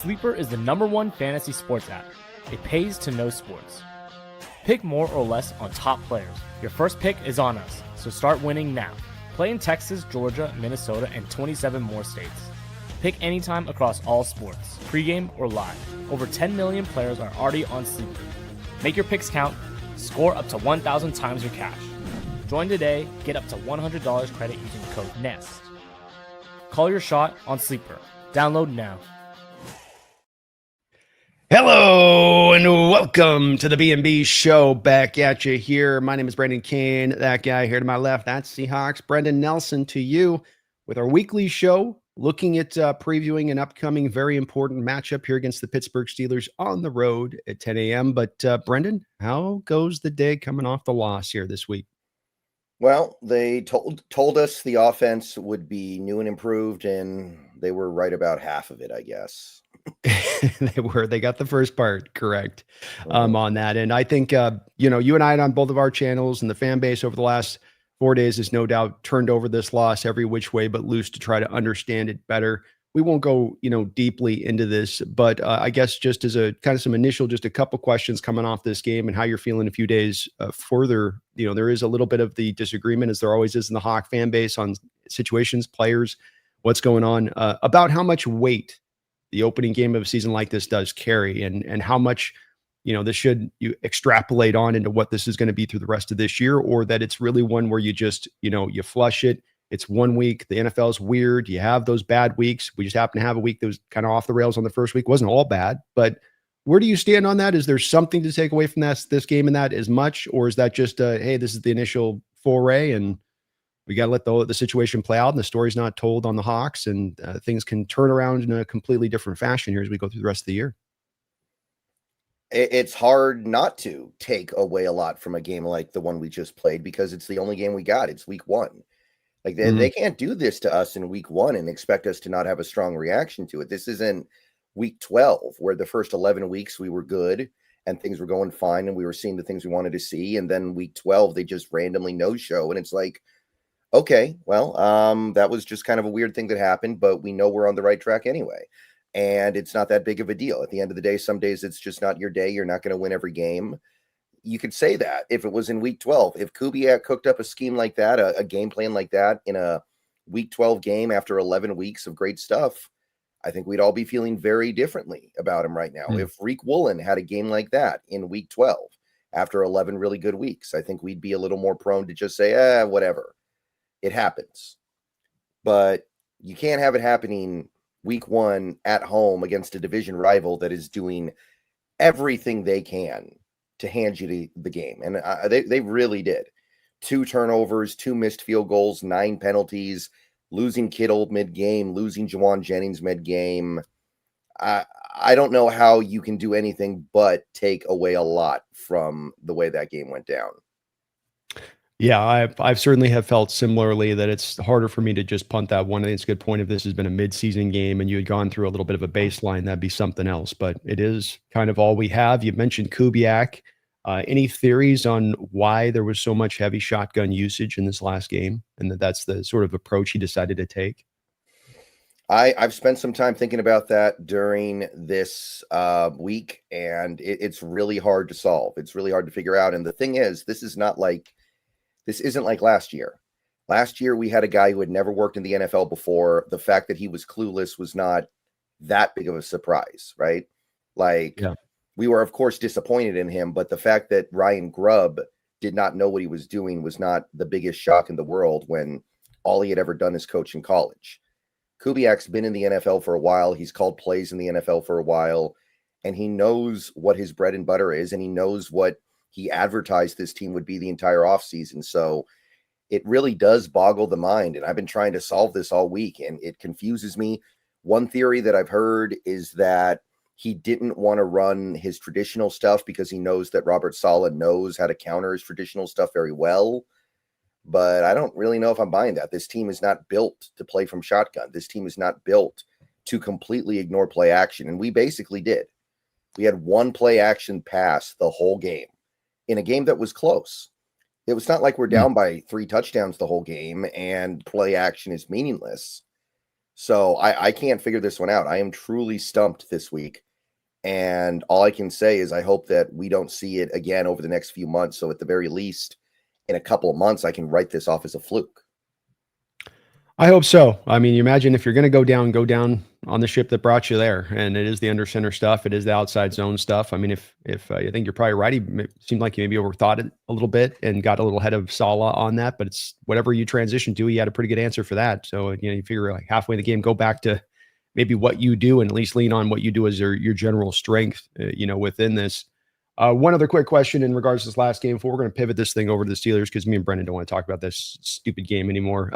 Sleeper is the #1 fantasy sports app. It pays to know sports. Pick more or less on top players. Your first pick is on us, so start winning now. Play in Texas, Georgia, Minnesota, and 27 more states. Pick anytime across all sports, pregame or live. Over 10 million players are already on Sleeper. Make your picks count. Score up to 1,000 times your cash. Join today. Get up to $100 credit using code NEST. Call your shot on Sleeper. Download now. Hello and welcome to the B&B show. Back at you here. My name is Brandon Kane. That guy here to my left, that's Seahawks. Brendan Nelson to you with our weekly show, looking at previewing an upcoming very important matchup here against the Pittsburgh Steelers on the road at 10 a.m. But Brendan, how goes the day coming off the loss here this week? Well, they told us the offense would be new and improved, and they were right about half of it, I guess. They got the first part correct on that. And I think, you and I on both of our channels and the fan base over the last 4 days has no doubt turned over this loss every which way but loose to try to understand it better. We won't go, deeply into this, but I guess just as a kind of some initial, just a couple questions coming off this game and how you're feeling a few days further. There is a little bit of the disagreement, as there always is in the Hawk fan base, on situations, players, what's going on, about how much weight the opening game of a season like this does carry, and how much, this should you extrapolate on into what this is going to be through the rest of this year, or that it's really one where you just, you flush it. It's 1 week. The NFL is weird. You have those bad weeks. We just happen to have a week that was kind of off the rails on the first week. Wasn't all bad, but where do you stand on that? Is there something to take away from this game in that as much, or is that just hey, this is the initial foray and we got to let the situation play out, and the story's not told on the Hawks, and things can turn around in a completely different fashion here as we go through the rest of the year? It's hard not to take away a lot from a game like the one we just played, because it's the only game we got. It's week 1. Like they can't do this to us in week 1 and expect us to not have a strong reaction to it. This isn't week 12, where the first 11 weeks we were good and things were going fine and we were seeing the things we wanted to see. And then week 12, they just randomly no-show. And it's like, okay, well, that was just kind of a weird thing that happened, but we know we're on the right track anyway. And it's not that big of a deal. At the end of the day, some days it's just not your day. You're not going to win every game. You could say that if it was in week 12. If Kubiak cooked up a scheme like that, a game plan like that in a week 12 game after 11 weeks of great stuff, I think we'd all be feeling very differently about him right now. If Reek Woolen had a game like that in week 12 after 11 really good weeks, I think we'd be a little more prone to just say, whatever. It happens. But you can't have it happening week 1 at home against a division rival that is doing everything they can to hand you the game. And they really did. 2 turnovers, 2 missed field goals, 9 penalties, losing Kittle mid-game, losing Jawan Jennings mid-game. I don't know how you can do anything but take away a lot from the way that game went down. Yeah, I've certainly have felt similarly that it's harder for me to just punt that one. I think it's a good point. If this has been a midseason game and you had gone through a little bit of a baseline, that'd be something else. But it is kind of all we have. You mentioned Kubiak. Any theories on why there was so much heavy shotgun usage in this last game, and that's the sort of approach he decided to take? I've spent some time thinking about that during this week, and it's really hard to solve. It's really hard to figure out. And the thing is, this isn't like last year. Last year, we had a guy who had never worked in the NFL before. The fact that he was clueless was not that big of a surprise, right? We were, of course, disappointed in him, but the fact that Ryan Grubb did not know what he was doing was not the biggest shock in the world when all he had ever done is coach in college. Kubiak's been in the NFL for a while. He's called plays in the NFL for a while, and he knows what his bread and butter is, and he knows what he advertised this team would be the entire offseason. So it really does boggle the mind. And I've been trying to solve this all week, and it confuses me. One theory that I've heard is that he didn't want to run his traditional stuff because he knows that Robert Saleh knows how to counter his traditional stuff very well. But I don't really know if I'm buying that. This team is not built to play from shotgun. This team is not built to completely ignore play action. And we basically did. We had 1 play action pass the whole game in a game that was close. It was not like we're down by 3 touchdowns the whole game and play action is meaningless. So I can't figure this one out. I am truly stumped this week. And all I can say is I hope that we don't see it again over the next few months. So at the very least, in a couple of months, I can write this off as a fluke. I hope so. I mean, you imagine if you're going to go down on the ship that brought you there, and it is the under center stuff, it is the outside zone stuff. I mean, if I think you're probably right, it seemed like you maybe overthought it a little bit and got a little ahead of Salah on that. But it's whatever you transition to, he had a pretty good answer for that. So you figure like halfway in the game, go back to maybe what you do and at least lean on what you do as your general strength. Within this. One other quick question in regards to this last game before we're going to pivot this thing over to the Steelers because me and Brendan don't want to talk about this stupid game anymore.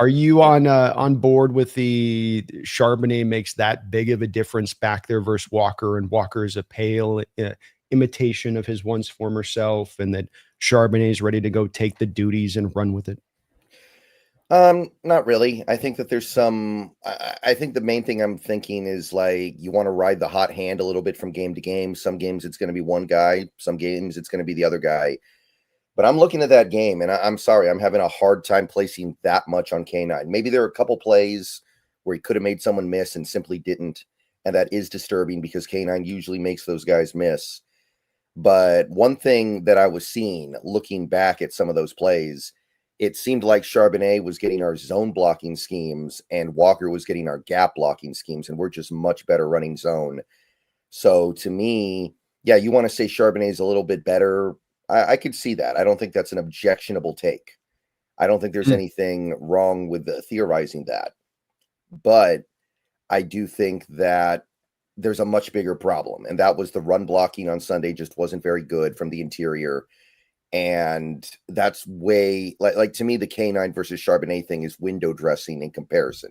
Are you on board with the Charbonnet makes that big of a difference back there versus Walker, and Walker is a pale imitation of his once former self, and that Charbonnet is ready to go take the duties and run with it? Not really. I think that there's I think the main thing I'm thinking is like you want to ride the hot hand a little bit from game to game. Some games it's going to be one guy, some games it's going to be the other guy. But I'm looking at that game, and I'm sorry, I'm having a hard time placing that much on K9. Maybe there are a couple plays where he could have made someone miss and simply didn't, and that is disturbing because K9 usually makes those guys miss. But one thing that I was seeing, looking back at some of those plays, it seemed like Charbonnet was getting our zone blocking schemes, and Walker was getting our gap blocking schemes, and we're just much better running zone. So to me, yeah, you want to say Charbonnet is a little bit better. I could see that. I don't think that's an objectionable take. I don't think there's anything wrong with theorizing that. But I do think that there's a much bigger problem, and that was the run blocking on Sunday just wasn't very good from the interior. And that's way like to me, the K9 versus Charbonnet thing is window dressing in comparison.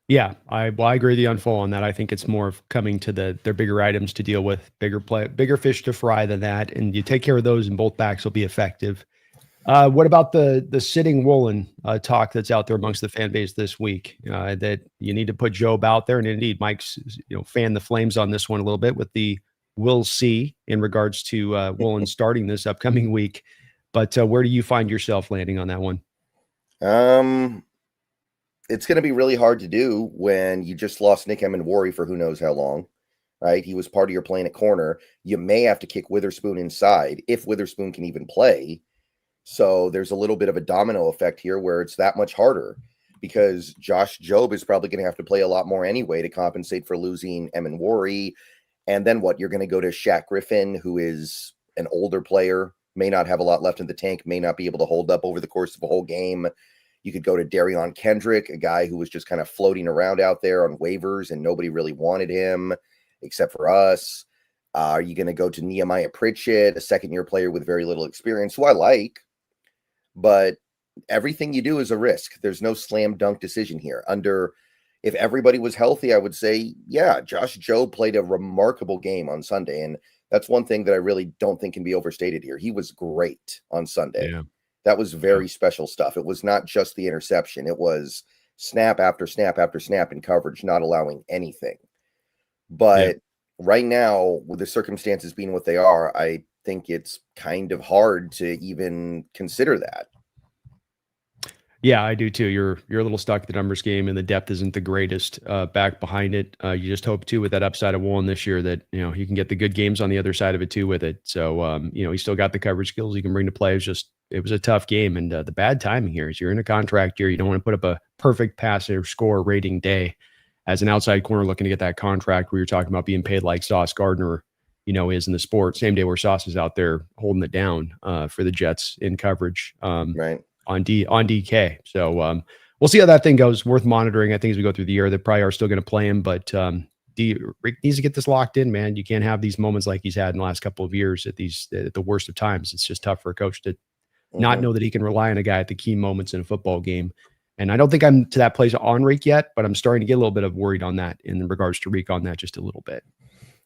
Yeah, I agree with you on full on that. I think it's more of coming to their bigger items to deal with, bigger fish to fry than that, and you take care of those, and both backs will be effective. What about the sitting Woolen talk that's out there amongst the fan base this week? That you need to put Job out there, and indeed, Mike's fan the flames on this one a little bit with the we'll see in regards to Woolen starting this upcoming week. But where do you find yourself landing on that one? It's going to be really hard to do when you just lost Nick Emmanwori for who knows how long, right? He was part of your plan at corner. You may have to kick Witherspoon inside if Witherspoon can even play. So there's a little bit of a domino effect here where it's that much harder because Josh Jobe is probably going to have to play a lot more anyway to compensate for losing Emmanwori. And then what? You're going to go to Shaq Griffin, who is an older player, may not have a lot left in the tank, may not be able to hold up over the course of a whole game. You could go to Darion Kendrick, a guy who was just kind of floating around out there on waivers and nobody really wanted him except for us. Are you going to go to Nehemiah Pritchett, a second-year player with very little experience, who I like? But everything you do is a risk. There's no slam dunk decision here. If everybody was healthy, I would say, yeah, Josh Jobe played a remarkable game on Sunday. And that's one thing that I really don't think can be overstated here. He was great on Sunday. Yeah. That was very special stuff. It was not just the interception. It was snap after snap after snap in coverage, not allowing anything. But right now, with the circumstances being what they are, I think it's kind of hard to even consider that. Yeah, I do too. You're a little stuck at the numbers game, and the depth isn't the greatest back behind it. You just hope too with that upside of Woolen this year that you can get the good games on the other side of it too with it. So he still got the coverage skills he can bring to play. It was a tough game, and the bad timing here is you're in a contract year. You don't want to put up a perfect passer score rating day as an outside corner looking to get that contract where you're talking about being paid like Sauce Gardner, is in the sport. Same day where Sauce is out there holding it down for the Jets in coverage. Right. On DK. So we'll see how that thing goes. Worth monitoring. I think as we go through the year, they probably are still going to play him, but Rick needs to get this locked in, man. You can't have these moments like he's had in the last couple of years at the worst of times. It's just tough for a coach to not know that he can rely on a guy at the key moments in a football game. And I don't think I'm to that place on Reek yet, but I'm starting to get a little bit of worried on that in regards to Reek on that just a little bit.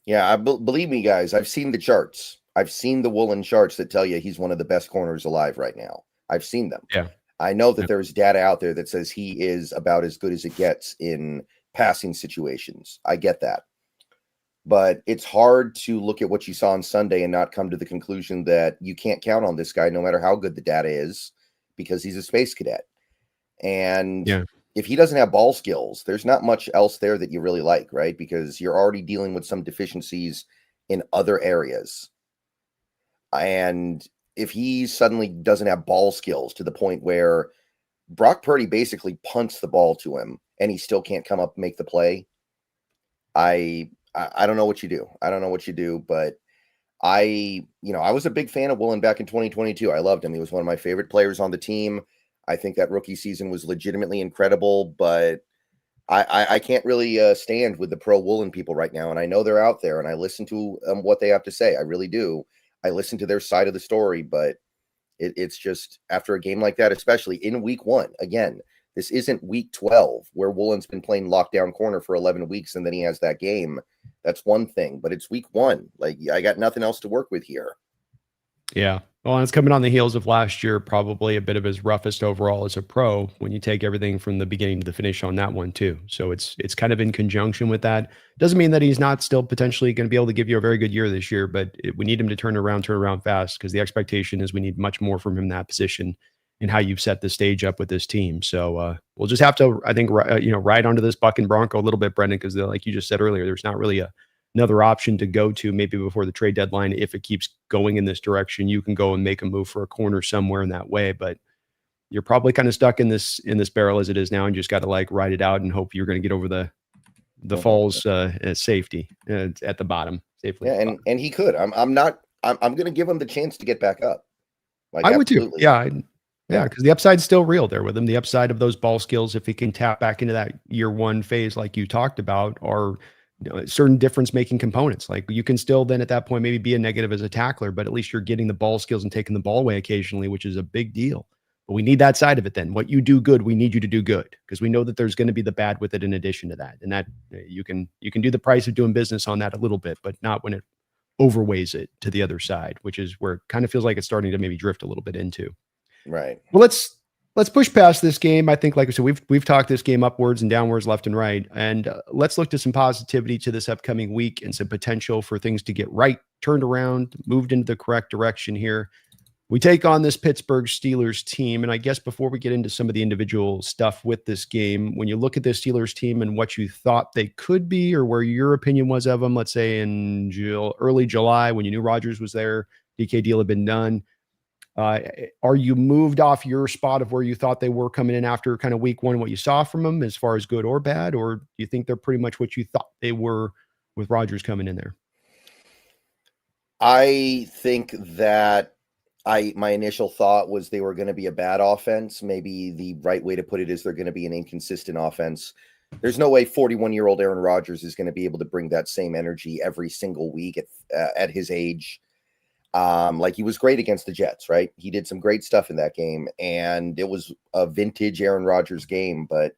Yeah, believe me, guys, I've seen the charts. I've seen the Woolen charts that tell you he's one of the best corners alive right now. I've seen them. Yeah. I know that there's data out there that says he is about as good as it gets in passing situations. I get that. But it's hard to look at what you saw on Sunday and not come to the conclusion that you can't count on this guy no matter how good the data is because he's a space cadet. And if he doesn't have ball skills, there's not much else there that you really like, right? Because you're already dealing with some deficiencies in other areas. And if he suddenly doesn't have ball skills to the point where Brock Purdy basically punts the ball to him and he still can't come up and make the play, I don't know what you do. I don't know what you do, but I was a big fan of Woolen back in 2022. I loved him. He was one of my favorite players on the team. I think that rookie season was legitimately incredible, but I can't really stand with the pro Woolen people right now. And I know they're out there and I listen to what they have to say. I really do. I listen to their side of the story, but it's just after a game like that, especially in week 1, again, this isn't week 12 where Woolen's been playing lockdown corner for 11 weeks and then he has that game. That's one thing, but it's week 1. Like, I got nothing else to work with here. Yeah. Well, and it's coming on the heels of last year, probably a bit of his roughest overall as a pro when you take everything from the beginning to the finish on that one too. So it's kind of in conjunction with that. Doesn't mean that he's not still potentially going to be able to give you a very good year this year, but we need him to turn around fast, because the expectation is we need much more from him in that position and how you've set the stage up with this team. So we'll just have to, I think, ride onto this Buck and Bronco a little bit, Brendan, because like you just said earlier, there's not really another option to go to maybe before the trade deadline. If it keeps going in this direction, you can go and make a move for a corner somewhere in that way, but you're probably kind of stuck in this barrel as it is now, and just got to like ride it out and hope you're going to get over the falls safety at the bottom safely. Yeah, and he could. I'm going to give him the chance to get back up. Like, I absolutely. would too. Yeah, because the upside's still real there with him. The upside of those ball skills, if he can tap back into that year 1 phase like you talked about, are certain difference making components. Like, you can still then at that point maybe be a negative as a tackler, but at least you're getting the ball skills and taking the ball away occasionally, which is a big deal. But we need that side of it then. What you do good, we need you to do good, because we know that there's going to be the bad with it in addition to that. And that you can do the price of doing business on that a little bit, but not when it overweighs it to the other side, which is where it kind of feels like it's starting to maybe drift a little bit into. Right. Well, let's push past this game. I think, like I said, we've talked this game upwards and downwards, left and right, and let's look to some positivity to this upcoming week and some potential for things to get right, turned around, moved into the correct direction here. We take on this Pittsburgh Steelers team, and I guess before we get into some of the individual stuff with this game, when you look at this Steelers team and what you thought they could be, or where your opinion was of them, let's say in early July when you knew Rodgers was there, DK deal had been done. Are you moved off your spot of where you thought they were coming in after kind of week 1, what you saw from them as far as good or bad, or do you think they're pretty much what you thought they were with Rodgers coming in there? I think that my initial thought was they were going to be a bad offense. Maybe the right way to put it is they're going to be an inconsistent offense. There's no way 41-year-old Aaron Rodgers is going to be able to bring that same energy every single week at his age. Like, he was great against the Jets, right? He did some great stuff in that game, and it was a vintage Aaron Rodgers game. But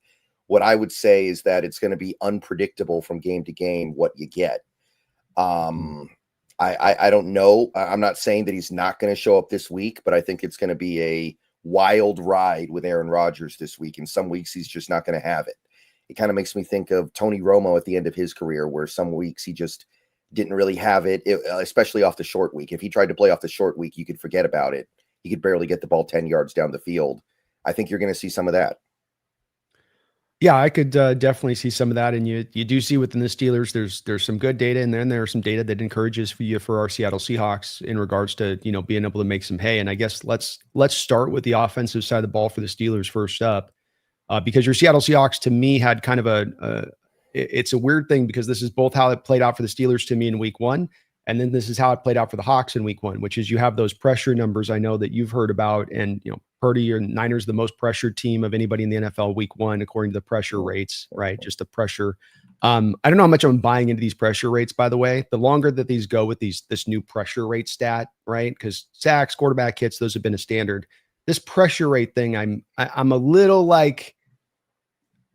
what I would say is that it's going to be unpredictable from game to game what you get. I don't know. I'm not saying that he's not going to show up this week, but I think it's going to be a wild ride with Aaron Rodgers this week. And some weeks he's just not going to have it. It kind of makes me think of Tony Romo at the end of his career, where some weeks he just didn't really have it, especially off the short week. If he tried to play off the short week, you could forget about it. He could barely get the ball 10 yards down the field. I think you're going to see some of that. Yeah, I could definitely see some of that. And you do see within the Steelers, there's some good data, and then there's some data that encourages for our Seattle Seahawks in regards to, being able to make some hay. And I guess let's start with the offensive side of the ball for the Steelers first up, because your Seattle Seahawks to me had kind of it's a weird thing, because this is both how it played out for the Steelers to me in week 1. And then this is how it played out for the Hawks in week 1, which is you have those pressure numbers I know that you've heard about. And, Purdy or Niners, the most pressured team of anybody in the NFL week 1, according to the pressure rates, right? Just the pressure. I don't know how much I'm buying into these pressure rates, by the way. The longer that these go with this new pressure rate stat, right? Because sacks, quarterback hits, those have been a standard. This pressure rate thing, I'm a little like,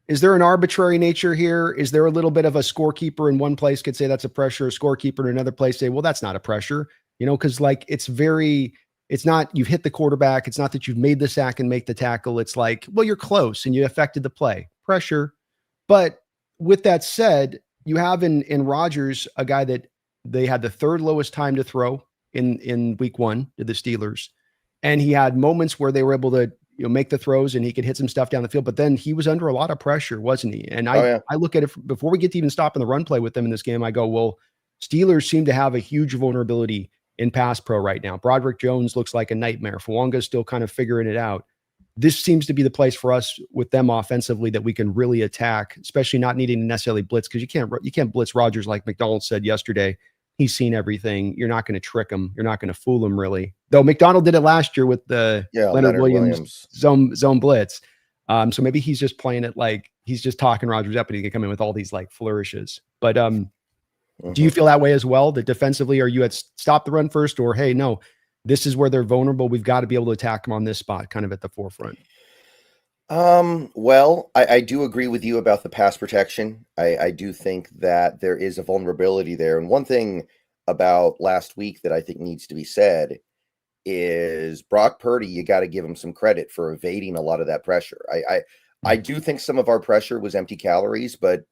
is there an arbitrary nature here? Is there a little bit of a scorekeeper in one place could say that's a pressure, a scorekeeper in another place say, well, that's not a pressure, because like it's not you've hit the quarterback. It's not that you've made the sack and make the tackle. It's like, well, you're close and you affected the play. Pressure. But with that said, you have in Rodgers a guy that they had the 3rd lowest time to throw in week 1 to the Steelers. And he had moments where they were able to make the throws and he could hit some stuff down the field. But then he was under a lot of pressure, wasn't he? And Oh, yeah. I look at it before we get to even stopping the run play with them in this game. I go, well, Steelers seem to have a huge vulnerability in pass pro right now. Broderick Jones looks like a nightmare. Fuanga's still kind of figuring it out. This seems to be the place for us with them offensively that we can really attack, especially not needing to necessarily blitz, because you can't blitz Rodgers like McDonald said yesterday. He's seen everything. You're not going to trick him. You're not going to fool him, really. Though McDonald did it last year with the Leonard Williams zone blitz. So maybe he's just playing it like he's just talking Rodgers up and he can come in with all these like flourishes. But do you feel that way as well? That defensively, are you at stop the run first, or hey, no, this is where they're vulnerable. We've got to be able to attack them on this spot, kind of at the forefront. Well, I do agree with you about the pass protection. I do think that there is a vulnerability there. And one thing about last week that I think needs to be said is Brock Purdy, you got to give him some credit for evading a lot of that pressure. I do think some of our pressure was empty calories, but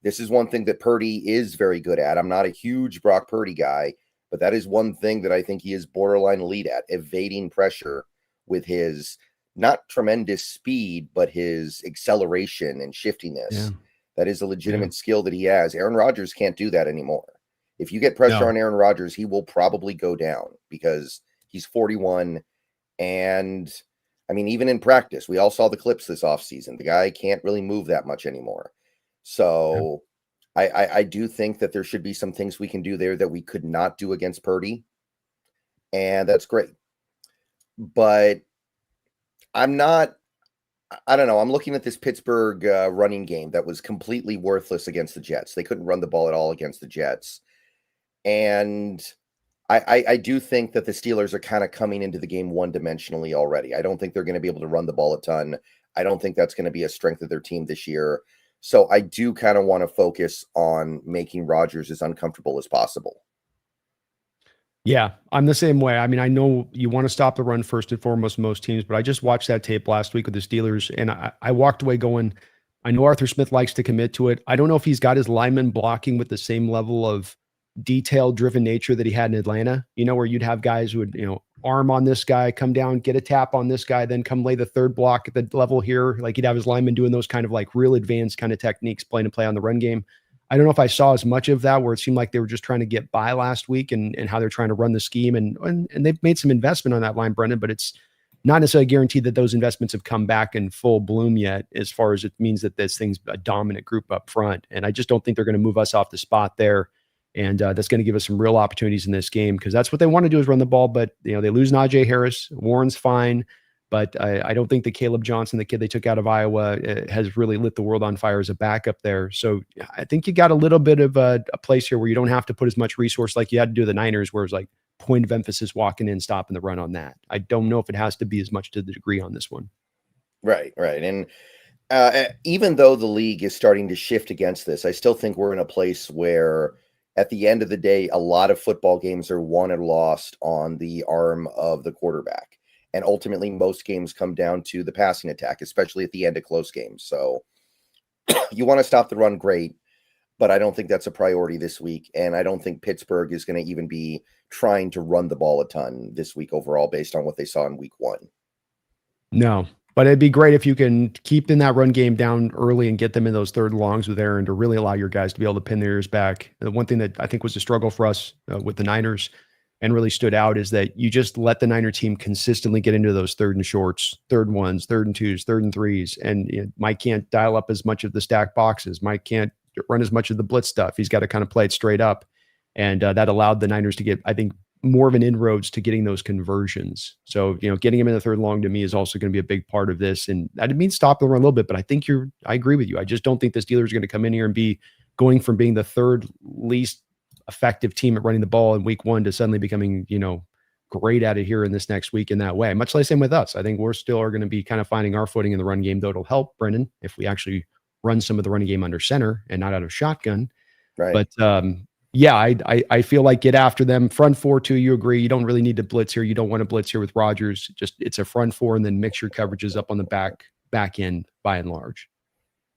this is one thing that Purdy is very good at. I'm not a huge Brock Purdy guy, but that is one thing that I think he is borderline elite at, evading pressure with his not tremendous speed, but his acceleration and shiftiness. Yeah. That is a legitimate skill that he has. Aaron Rodgers can't do that anymore. If you get pressure on Aaron Rodgers, he will probably go down because he's 41. And I mean, even in practice, we all saw the clips this offseason. The guy can't really move that much anymore. So I do think that there should be some things we can do there that we could not do against Purdy. And that's great. But I don't know. I'm looking at this Pittsburgh running game that was completely worthless against the Jets. They couldn't run the ball at all against the Jets. And I do think that the Steelers are kind of coming into the game one-dimensionally already. I don't think they're going to be able to run the ball a ton. I don't think that's going to be a strength of their team this year. So I do kind of want to focus on making Rodgers as uncomfortable as possible. Yeah, I'm the same way. I mean, I know you want to stop the run first and foremost, most teams, but I just watched that tape last week with the Steelers, and I walked away going, I know Arthur Smith likes to commit to it. I don't know if he's got his linemen blocking with the same level of detail-driven nature that he had in Atlanta, where you'd have guys who would, arm on this guy, come down, get a tap on this guy, then come lay the third block at the level here. Like he'd have his linemen doing those kind of like real advanced kind of techniques, playing to play on the run game. I don't know if I saw as much of that where it seemed like they were just trying to get by last week and how they're trying to run the scheme. And they've made some investment on that line, Brendan, but it's not necessarily guaranteed that those investments have come back in full bloom yet, as far as it means that this thing's a dominant group up front. And I just don't think they're going to move us off the spot there. And that's going to give us some real opportunities in this game, because that's what they want to do is run the ball. But, they lose Najee Harris. Warren's fine. But I don't think that Caleb Johnson, the kid they took out of Iowa, has really lit the world on fire as a backup there. So I think you got a little bit of a place here where you don't have to put as much resource like you had to do the Niners, where it's like point of emphasis walking in, stopping the run on that. I don't know if it has to be as much to the degree on this one. Right. And even though the league is starting to shift against this, I still think we're in a place where at the end of the day, a lot of football games are won and lost on the arm of the quarterback. And ultimately, most games come down to the passing attack, especially at the end of close games. So you want to stop the run, great, but I don't think that's a priority this week. And I don't think Pittsburgh is going to even be trying to run the ball a ton this week overall, based on what they saw in week 1. No, but it'd be great if you can keep in that run game down early and get them in those third longs with Aaron to really allow your guys to be able to pin their ears back. The one thing that I think was a struggle for us with the Niners and really stood out is that you just let the Niner team consistently get into those third and shorts, third ones, third and twos, third and threes. And Mike can't dial up as much of the stack boxes. Mike can't run as much of the blitz stuff. He's got to kind of play it straight up. And that allowed the Niners to get, I think, more of an inroads to getting those conversions. So, getting him in the third long to me is also going to be a big part of this. And that means stop the run a little bit, but I think I agree with you. I just don't think the Steelers are going to come in here and be going from being the third least effective team at running the ball in week 1 to suddenly becoming, great at it here in this next week in that way. Much like same with us. I think we're still are going to be kind of finding our footing in the run game, though it'll help, Brendan, if we actually run some of the running game under center and not out of shotgun. Right. But, yeah, I feel like get after them. Front 4 too, you agree. You don't really need to blitz here. You don't want to blitz here with Rodgers. Just it's a front 4 and then mix your coverages up on the back end by and large.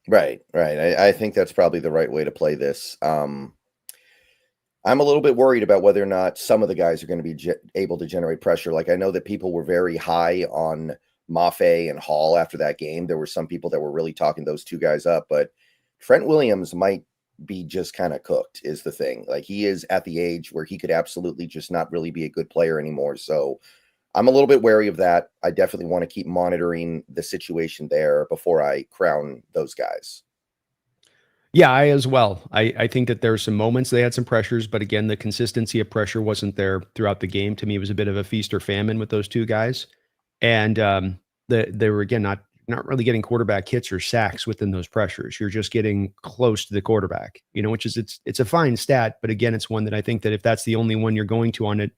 Right. I think that's probably the right way to play this. I'm a little bit worried about whether or not some of the guys are going to be able to generate pressure. Like I know that people were very high on Mafe and Hall after that game. There were some people that were really talking those two guys up, but Trent Williams might be just kind of cooked is the thing. Like, he is at the age where he could absolutely just not really be a good player anymore. So I'm a little bit wary of that. I definitely want to keep monitoring the situation there before I crown those guys. Yeah, I as well. I think that there are some moments they had some pressures, but again, the consistency of pressure wasn't there throughout the game. To me, it was a bit of a feast or famine with those two guys. And they were, again, not really getting quarterback hits or sacks within those pressures. You're just getting close to the quarterback, which is it's a fine stat, but again, it's one that I think that if that's the only one you're going to on it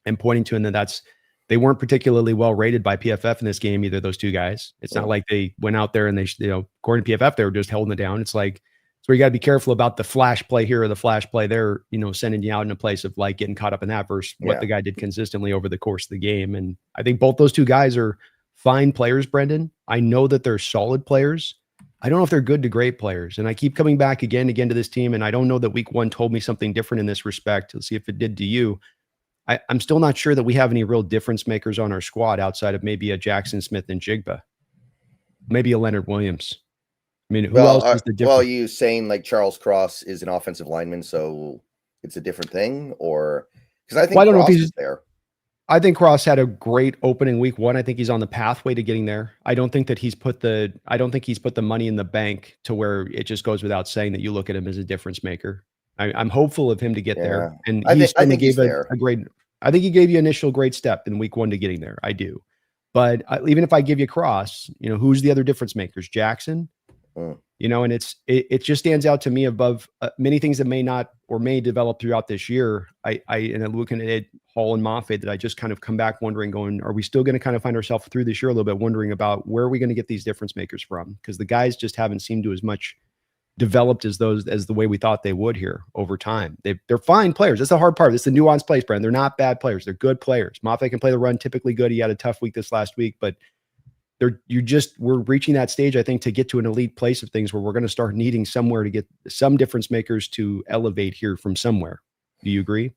and pointing to, and that they weren't particularly well rated by PFF in this game, either of those two guys. It's not like they went out there and they, according to PFF, they were just holding it down. It's like, so you got to be careful about the flash play here or the flash play there, sending you out in a place of like getting caught up in that versus what the guy did consistently over the course of the game. And I think both those two guys are fine players, Brendan. I know that they're solid players. I don't know if they're good to great players. And I keep coming back again to this team. And I don't know that week one told me something different in this respect. Let's see if it did to you. I'm still not sure that we have any real difference makers on our squad outside of maybe a Jackson Smith-Njigba, maybe a Leonard Williams. I mean, who else is the difference? Well, are you saying like Charles Cross is an offensive lineman, so it's a different thing? Or because I think Cross is there. I think Cross had a great opening week one. I think he's on the pathway to getting there. I don't think he's put the money in the bank to where it just goes without saying that you look at him as a difference maker. I'm hopeful of him to get there. And I think he gave you initial great step in week one to getting there. I do. But even if I give you Cross, who's the other difference makers? Jackson, and it just stands out to me above many things that may develop throughout this year. And I'm looking at Hall and Mafe that I just kind of come back wondering, are we still going to kind of find ourselves through this year a little bit, wondering about where are we going to get these difference makers from? Because the guys just haven't seemed to as much developed as the way we thought they would here over time. They're fine players. That's the hard part. It's the nuanced plays, Brand. They're not bad players. They're good players. Mafe can play the run typically good. He had a tough week this last week, but we're reaching that stage, I think, to get to an elite place of things where we're going to start needing somewhere to get some difference makers to elevate here from somewhere. Do you agree?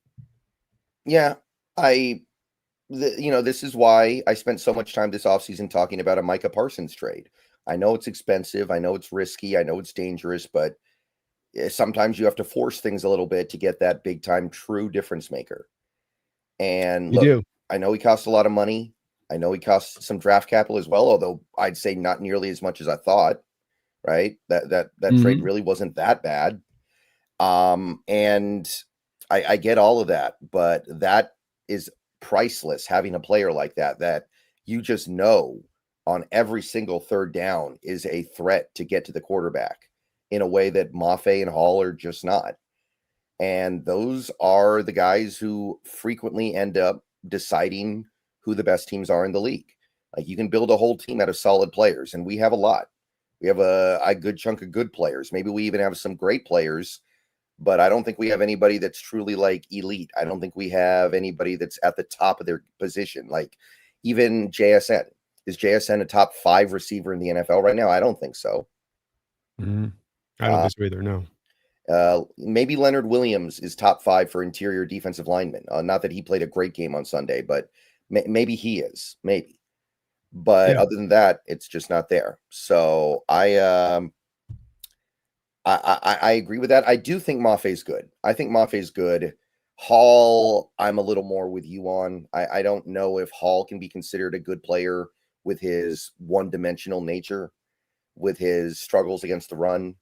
Yeah, this is why I spent so much time this offseason talking about a Micah Parsons trade. I know it's expensive. I know it's risky. I know it's dangerous, but sometimes you have to force things a little bit to get that big time true difference maker. And look, I know he costs a lot of money. I know he costs some draft capital as well, although I'd say not nearly as much as I thought, right? That trade really wasn't that bad. And I get all of that, but that is priceless, having a player like that you just know on every single third down is a threat to get to the quarterback in a way that Mafe and Hall are just not. And those are the guys who frequently end up deciding who the best teams are in the league. Like, you can build a whole team out of solid players, and we have a lot. We have a good chunk of good players. Maybe we even have some great players, but I don't think we have anybody that's truly like elite. I don't think we have anybody that's at the top of their position. Like, even JSN. Is JSN a top 5 receiver in the NFL right now? I don't think so. Mm-hmm. I don't think so either, no. Maybe Leonard Williams is top 5 for interior defensive linemen. Not that he played a great game on Sunday, but maybe he is. Maybe. But other than that, it's just not there. So I agree with that. I do think Mafe's good. I think Mafe's good. Hall, I'm a little more with you on. I don't know if Hall can be considered a good player with his one-dimensional nature, with his struggles against the run.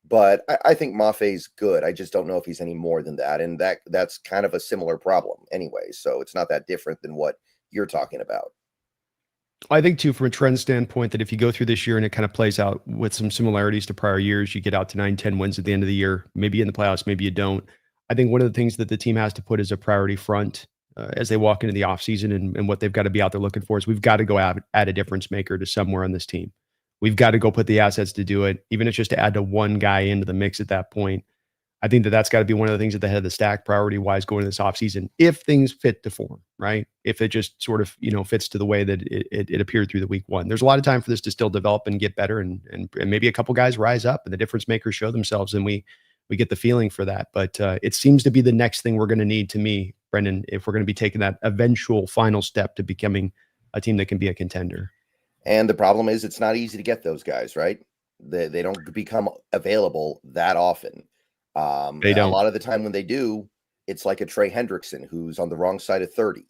But I think Mafe's good. I just don't know if he's any more than that. And that's kind of a similar problem anyway. So it's not that different than what you're talking about. I think, too, from a trend standpoint, that if you go through this year and it kind of plays out with some similarities to prior years, you get out to 9-10 wins at the end of the year, maybe in the playoffs, maybe you don't. I think one of the things that the team has to put as a priority front as they walk into the offseason and what they've got to be out there looking for is we've got to go add a difference maker to somewhere on this team. We've got to go put the assets to do it, even if it's just to add to one guy into the mix at that point. I think that's got to be one of the things at the head of the stack priority-wise going into this offseason, if things fit to form, right? If it just sort of, fits to the way that it appeared through the week one. There's a lot of time for this to still develop and get better, and maybe a couple guys rise up and the difference makers show themselves, and we get the feeling for that. But it seems to be the next thing we're going to need, to me, Brendan, if we're going to be taking that eventual final step to becoming a team that can be a contender. And the problem is it's not easy to get those guys, right? They don't become available that often. They don't. A lot of the time when they do, it's like a Trey Hendrickson who's on the wrong side of 30,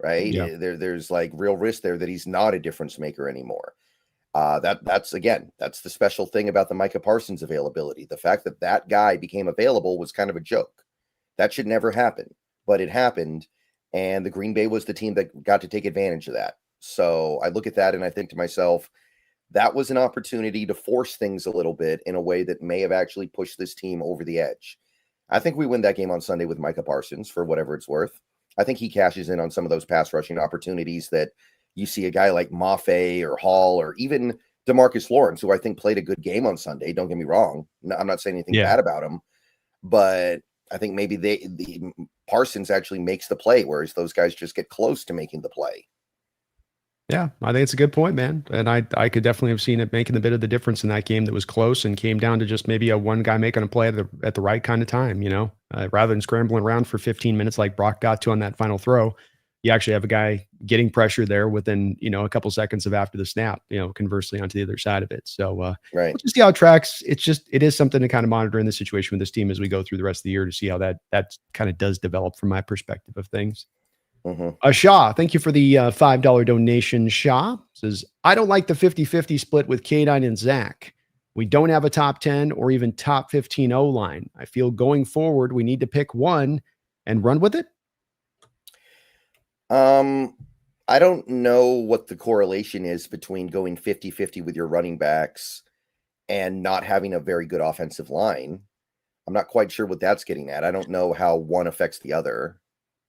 right? Yeah. There's like real risk there that he's not a difference maker anymore. That's the special thing about the Micah Parsons availability. The fact that that guy became available was kind of a joke. That should never happen, but it happened, and the Green Bay was the team that got to take advantage of that. So I look at that and I think to myself, that was an opportunity to force things a little bit in a way that may have actually pushed this team over the edge. I think we win that game on Sunday with Micah Parsons for whatever it's worth. I think he cashes in on some of those pass rushing opportunities that you see a guy like Mafe or Hall or even DeMarcus Lawrence, who I think played a good game on Sunday. Don't get me wrong. No, I'm not saying anything bad about him, but I think maybe the Parsons actually makes the play, whereas those guys just get close to making the play. Yeah, I think it's a good point, man. And I could definitely have seen it making a bit of the difference in that game that was close and came down to just maybe a one guy making a play at the right kind of time, rather than scrambling around for 15 minutes like Brock got to on that final throw. You actually have a guy getting pressure there within, a couple seconds of after the snap, conversely onto the other side of it. So right. We'll just see how it tracks. It is something to kind of monitor in this situation with this team as we go through the rest of the year to see how that kind of does develop from my perspective of things. Mm-hmm. Shaw, thank you for the $5 donation. Shaw says, I don't like the 50-50 split with K9 and Zach. We don't have a top 10 or even top 15 O-line. I feel going forward, we need to pick one and run with it. I don't know what the correlation is between going 50-50 with your running backs and not having a very good offensive line. I'm not quite sure what that's getting at. I don't know how one affects the other.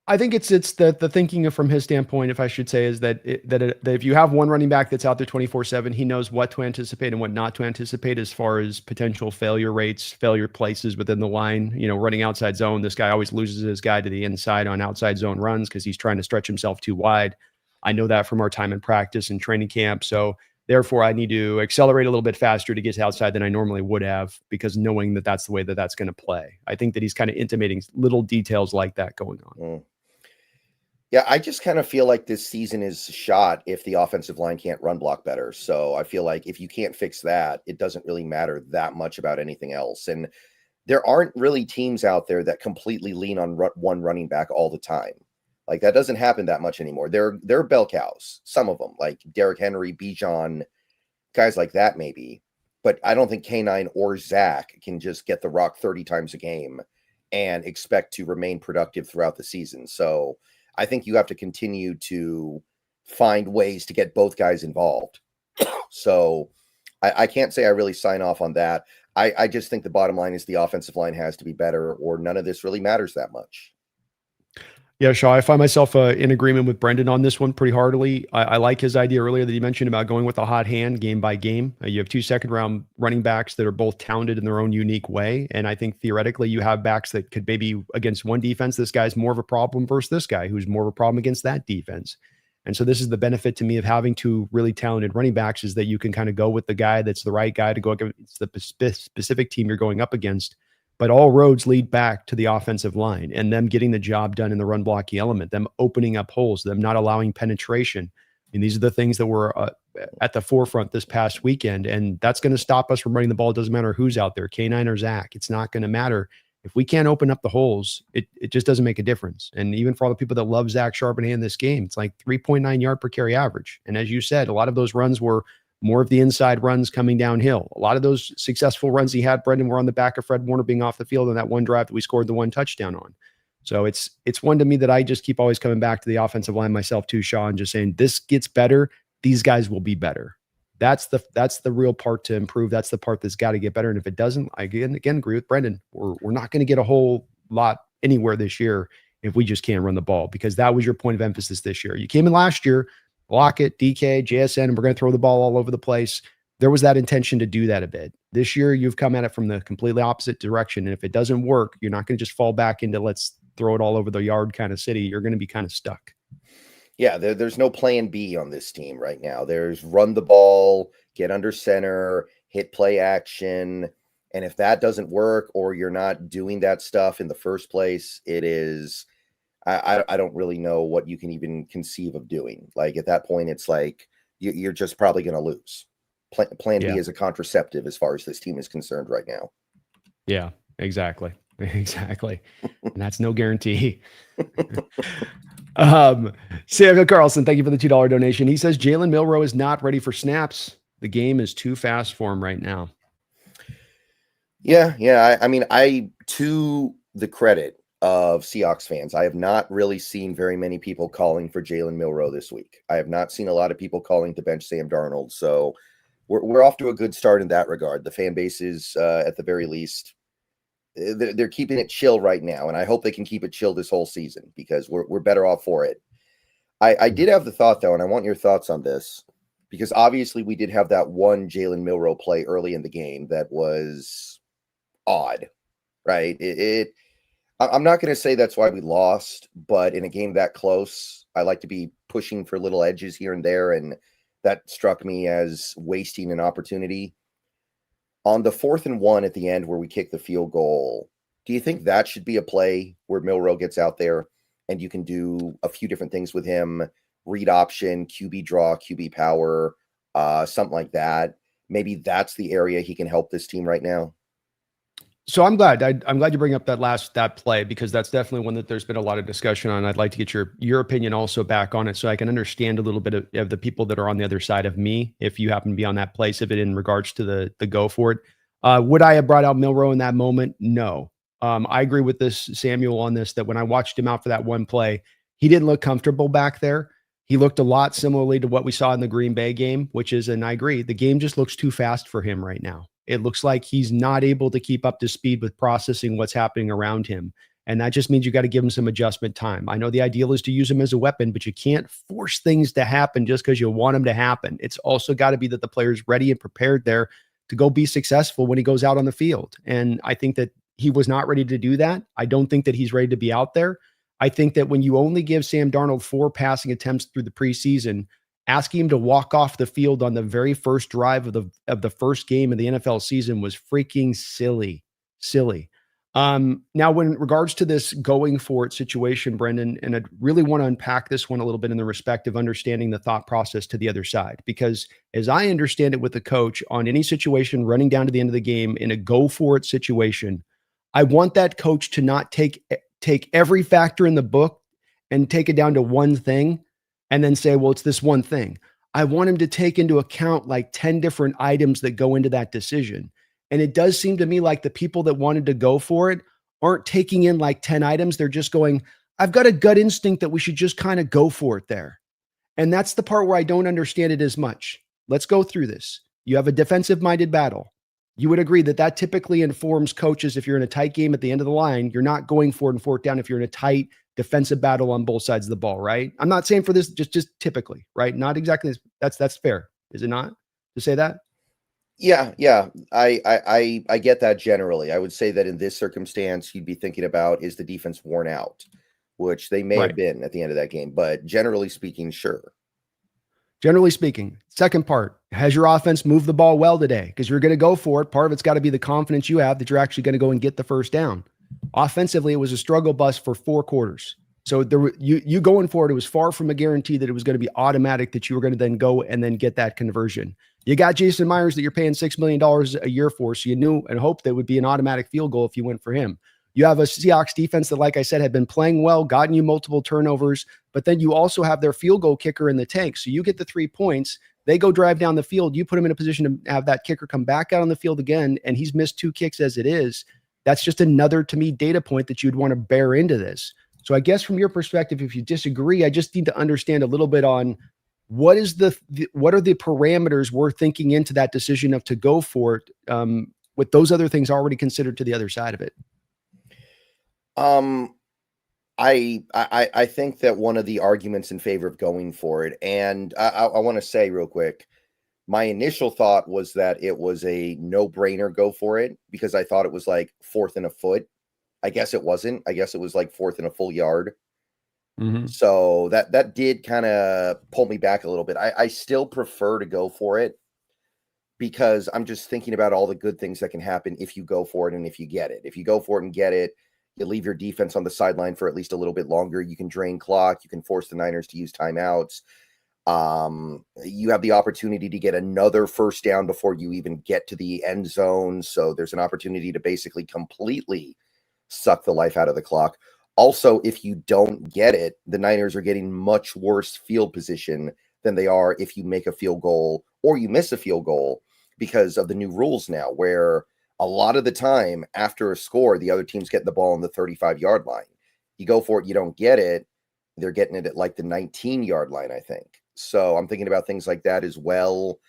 I think it's the thinking from his standpoint, if I should say, is that if you have one running back that's out there 24/7, he knows what to anticipate and what not to anticipate as far as potential failure rates, failure places within the line. Running outside zone, this guy always loses his guy to the inside on outside zone runs because he's trying to stretch himself too wide. I know that from our time in practice and training camp. So therefore, I need to accelerate a little bit faster to get to outside than I normally would have, because knowing that that's the way that that's going to play. I think that he's kind of intimating little details like that going on. Yeah, I just kind of feel like this season is shot if the offensive line can't run block better. So I feel like if you can't fix that, it doesn't really matter that much about anything else. And there aren't really teams out there that completely lean on one running back all the time. Like that doesn't happen that much anymore. There are bell cows, some of them, like Derrick Henry, Bijan, guys like that maybe. But I don't think K9 or Zach can just get the rock 30 times a game and expect to remain productive throughout the season. So I think you have to continue to find ways to get both guys involved. So I can't say I really sign off on that. I just think the bottom line is the offensive line has to be better, or none of this really matters that much. Yeah, Shaw, I find myself in agreement with Brendan on this one pretty heartily. I like his idea earlier that he mentioned about going with a hot hand game by game. You have 2 second-round running backs that are both talented in their own unique way. And I think theoretically you have backs that could maybe against one defense, this guy's more of a problem versus this guy who's more of a problem against that defense. And so this is the benefit to me of having 2 really talented running backs, is that you can kind of go with the guy that's the right guy to go against the specific team you're going up against. But all roads lead back to the offensive line and them getting the job done in the run blocking element, them opening up holes, them not allowing penetration. And these are the things that were at the forefront this past weekend. And that's going to stop us from running the ball. It doesn't matter who's out there, K9 or Zach. It's not going to matter. If we can't open up the holes, it just doesn't make a difference. And even for all the people that love Zach Charbonnet in this game, it's like 3.9 yard per carry average. And as you said, a lot of those runs were more of the inside runs coming downhill. A lot of those successful runs he had, Brendan, were on the back of Fred Warner being off the field on that one drive that we scored the 1 touchdown on. So it's one to me that I just keep always coming back to the offensive line myself too, Shaw, and just saying this gets better. These guys will be better. That's the real part to improve. That's the part that's got to get better. And if it doesn't, I again agree with Brendan. We're not going to get a whole lot anywhere this year if we just can't run the ball, because that was your point of emphasis this year. You came in last year, Lockett, DK, JSN, and we're going to throw the ball all over the place. There was that intention to do that a bit. This year, you've come at it from the completely opposite direction. And if it doesn't work, you're not going to just fall back into let's throw it all over the yard kind of city. You're going to be kind of stuck. Yeah, there's no plan B on this team right now. There's run the ball, get under center, hit play action. And if that doesn't work, or you're not doing that stuff in the first place, it is I don't really know what you can even conceive of doing. Like at that point, it's like you're just probably going to lose. Plan B is a contraceptive as far as this team is concerned right now. Yeah, exactly. Exactly. And that's no guarantee. Samuel Carlson, thank you for the $2 donation. He says Jalen Milroe is not ready for snaps. The game is too fast for him right now. Yeah. I mean, to the credit of Seahawks fans, I have not really seen very many people calling for Jalen Milroe this week. I have not seen a lot of people calling to bench Sam Darnold. So we're off to a good start in that regard. The fan base is, at the very least, they're keeping it chill right now, and I hope they can keep it chill this whole season because we're better off for it. I did have the thought, though, and I want your thoughts on this, because obviously we did have that one Jalen Milroe play early in the game that was odd, right? I'm not going to say that's why we lost, but in a game that close, I like to be pushing for little edges here and there, and that struck me as wasting an opportunity. On the 4th and 1 at the end where we kick the field goal, do you think that should be a play where Milroe gets out there and you can do a few different things with him, read option, QB draw, QB power, something like that? Maybe that's the area he can help this team right now. So I'm glad you bring up that play, because that's definitely one that there's been a lot of discussion on. I'd like to get your opinion also back on it, so I can understand a little bit of the people that are on the other side of me, if you happen to be on that place of it in regards to the go for it. Would I have brought out Milroe in that moment? No. I agree with this, Samuel, on this, that when I watched him out for that one play, he didn't look comfortable back there. He looked a lot similarly to what we saw in the Green Bay game, which is, and I agree, the game just looks too fast for him right now. It looks like he's not able to keep up to speed with processing what's happening around him. And that just means you got to give him some adjustment time. I know the ideal is to use him as a weapon, but you can't force things to happen just because you want them to happen. It's also got to be that the player's ready and prepared there to go be successful when he goes out on the field. And I think that he was not ready to do that. I don't think that he's ready to be out there. I think that when you only give Sam Darnold 4 passing attempts through the preseason, asking him to walk off the field on the very first drive of the first game of the NFL season was freaking silly. Now, when in regards to this going for it situation, Brendan, and I really want to unpack this one a little bit in the respect of understanding the thought process to the other side, because as I understand it with the coach on any situation running down to the end of the game in a go for it situation, I want that coach to not take every factor in the book and take it down to one thing and then say, well, it's this one thing. I want him to take into account like 10 different items that go into that decision. And it does seem to me like the people that wanted to go for it aren't taking in like 10 items. They're just going, I've got a gut instinct that we should just kind of go for it there. And that's the part where I don't understand it as much. Let's go through this. You have a defensive-minded battle. You would agree that that typically informs coaches. If you're in a tight game at the end of the line, you're not going for it and fourth down if you're in a tight defensive battle on both sides of the ball, right? I'm not saying for this, just typically, right? Not exactly. That's fair. Is it not to say that? Yeah. I get that generally. I would say that in this circumstance, you'd be thinking about, is the defense worn out, which they may have been at the end of that game. But generally speaking, sure. Generally speaking, second part, has your offense moved the ball well today? Because you're going to go for it. Part of it's got to be the confidence you have that you're actually going to go and get the first down. Offensively, it was a struggle bus for 4 quarters. So you going for it was far from a guarantee that it was going to be automatic that you were going to then go and then get that conversion. You got Jason Myers that you're paying $6 million a year for, so you knew and hoped that would be an automatic field goal if you went for him. You have a Seahawks defense that, like I said, had been playing well, gotten you multiple turnovers, but then you also have their field goal kicker in the tank. So you get the 3 points. They go drive down the field. You put him in a position to have that kicker come back out on the field again, and he's missed 2 kicks as it is. That's just another, to me, data point that you'd want to bear into this. So I guess from your perspective, if you disagree, I just need to understand a little bit on what are the parameters we're thinking into that decision of to go for it with those other things already considered to the other side of it. I think that one of the arguments in favor of going for it, and I want to say real quick, my initial thought was that it was a no-brainer go for it because I thought it was like 4th and a foot. I guess it wasn't. I guess it was like 4th and a full yard. Mm-hmm. So that did kind of pull me back a little bit. I still prefer to go for it because I'm just thinking about all the good things that can happen if you go for it and if you get it. If you go for it and get it, You leave your defense on the sideline for at least a little bit longer. You can drain clock. You can force the Niners to use timeouts. You have the opportunity to get another first down before you even get to the end zone. So there's an opportunity to basically completely suck the life out of the clock. Also, if you don't get it, the Niners are getting much worse field position than they are if you make a field goal or you miss a field goal because of the new rules now, where a lot of the time after a score, the other team's getting the ball on the 35-yard line. You go for it, you don't get it. They're getting it at like the 19-yard line, I think. So I'm thinking about things like that as well.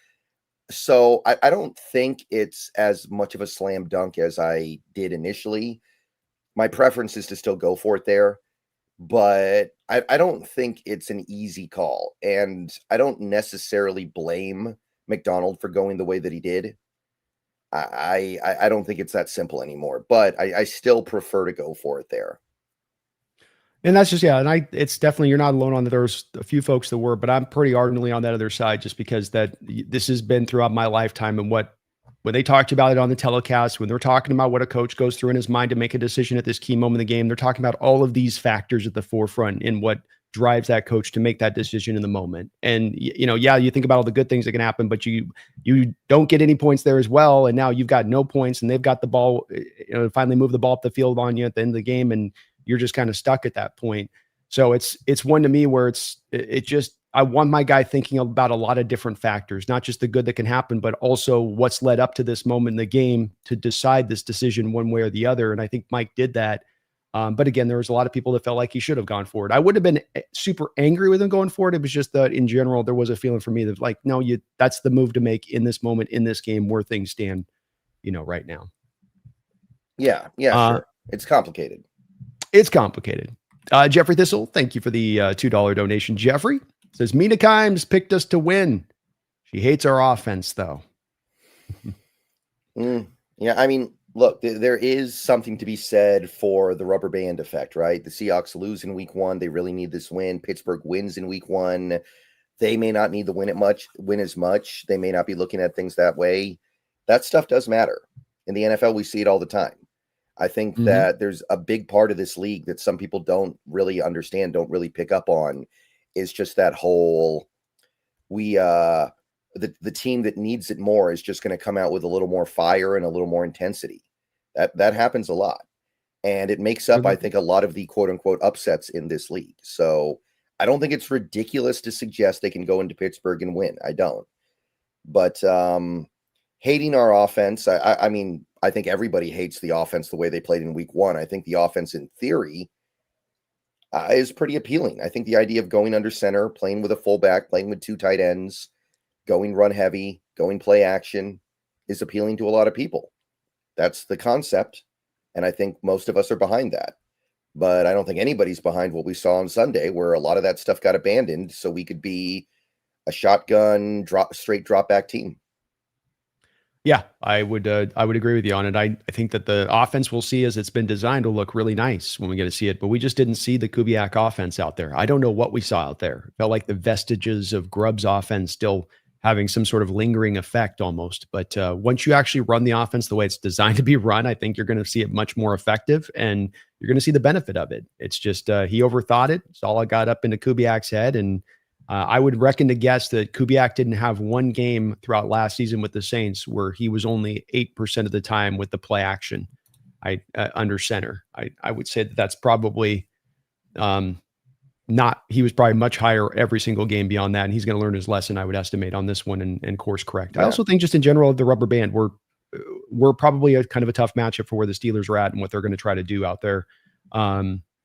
So I don't think it's as much of a slam dunk as I did initially. My preference is to still go for it there, but I don't think it's an easy call. And I don't necessarily blame McDonald for going the way that he did. I don't think it's that simple anymore, but I still prefer to go for it there. And that's just, and it's definitely, you're not alone on that. There's a few folks that were, but I'm pretty ardently on that other side, just because this has been throughout my lifetime. And when they talked about it on the telecast, when they're talking about what a coach goes through in his mind to make a decision at this key moment in the game, they're talking about all of these factors at the forefront in what drives that coach to make that decision in the moment. And, you think about all the good things that can happen, but you don't get any points there as well. And now you've got no points and they've got the ball, finally move the ball up the field on you at the end of the game. And you're just kind of stuck at that point. So it's one to me where I want my guy thinking about a lot of different factors, not just the good that can happen, but also what's led up to this moment in the game to decide this decision one way or the other. And I think Mike did that. But again, there was a lot of people that felt like he should have gone forward. I would have been super angry with him going forward. It was just that in general, there was a feeling for me that like, no, that's the move to make in this moment, in this game where things stand, right now. Yeah. Sure. It's complicated. It's complicated. Jeffrey Thistle, thank you for the $2 donation. Jeffrey says, Mina Kimes picked us to win. She hates our offense, though. Yeah, I mean, look, there is something to be said for the rubber band effect, right? The Seahawks lose in week 1. They really need this win. Pittsburgh wins in week 1. They may not need the win as much. They may not be looking at things that way. That stuff does matter. In the NFL, we see it all the time. I think that there's a big part of this league that some people don't really understand, don't really pick up on, is just that whole, the team that needs it more is just going to come out with a little more fire and a little more intensity. That happens a lot. And it makes up, I think, a lot of the quote unquote upsets in this league. So I don't think it's ridiculous to suggest they can go into Pittsburgh and win. I don't. But hating our offense, I mean, I think everybody hates the offense the way they played in week 1. I think the offense in theory is pretty appealing. I think the idea of going under center, playing with a fullback, playing with 2 tight ends, going run heavy, going play action is appealing to a lot of people. That's the concept. And I think most of us are behind that. But I don't think anybody's behind what we saw on Sunday, where a lot of that stuff got abandoned so we could be a shotgun straight drop back team. Yeah, I would agree with you on it. I think that the offense we'll see as it's been designed will look really nice when we get to see it, but we just didn't see the Kubiak offense out there. I don't know what we saw out there. It felt like the vestiges of Grubb's offense still having some sort of lingering effect almost. But once you actually run the offense the way it's designed to be run, I think you're going to see it much more effective and you're going to see the benefit of it. It's just he overthought it. It's all got up into Kubiak's head. And I would reckon to guess that Kubiak didn't have one game throughout last season with the Saints where he was only 8% of the time with the play action under center. I would say that that's probably he was probably much higher every single game beyond that. And he's going to learn his lesson, I would estimate, on this one and course correct. Yeah. I also think just in general, the rubber band, we're probably a kind of a tough matchup for where the Steelers are at and what they're going to try to do out there.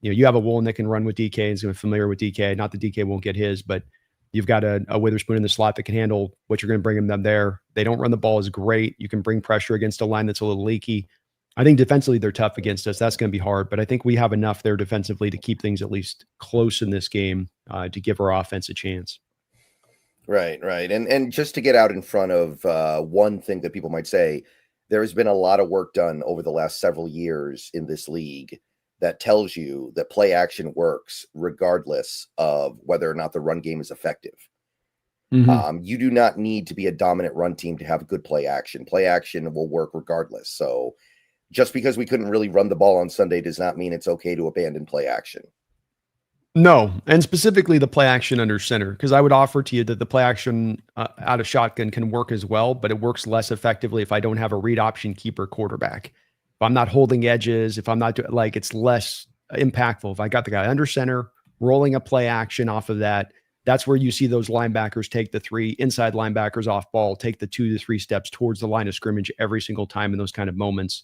You have a Woolen that can run with DK and is familiar with DK. Not that DK won't get his, but you've got a Witherspoon in the slot that can handle what you're going to bring them there. They don't run the ball as great. You can bring pressure against a line that's a little leaky. I think defensively they're tough against us. That's going to be hard, but I think we have enough there defensively to keep things at least close in this game to give our offense a chance. Right. And just to get out in front of one thing that people might say, there has been a lot of work done over the last several years in this league that tells you that play action works regardless of whether or not the run game is effective. Mm-hmm. You do not need to be a dominant run team to have good play action. Play action will work regardless. So Just because we couldn't really run the ball on Sunday does not mean it's okay to abandon play action. No, and specifically the play action under center, because I would offer to you that the play action out of shotgun can work as well, but it works less effectively if I don't have a read option keeper quarterback. If I'm not holding edges, if I'm not doing, like, it's less impactful. If I got the guy under center, rolling a play action off of that, that's where you see those linebackers take the 3 inside linebackers off ball, take the 2 to 3 steps towards the line of scrimmage every single time in those kind of moments.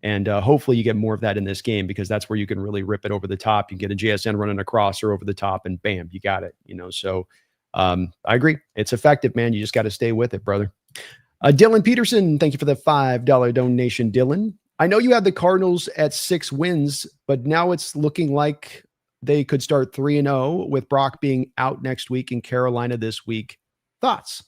And hopefully you get more of that in this game, because that's where you can really rip it over the top. You get a JSN running across or over the top and bam, you got it. So I agree. It's effective, man. You just got to stay with it, brother. Dylan Peterson, thank you for the $5 donation, Dylan. I know you had the Cardinals at 6 wins, but now it's looking like they could start 3-0 with Brock being out next week and Carolina this week. Thoughts?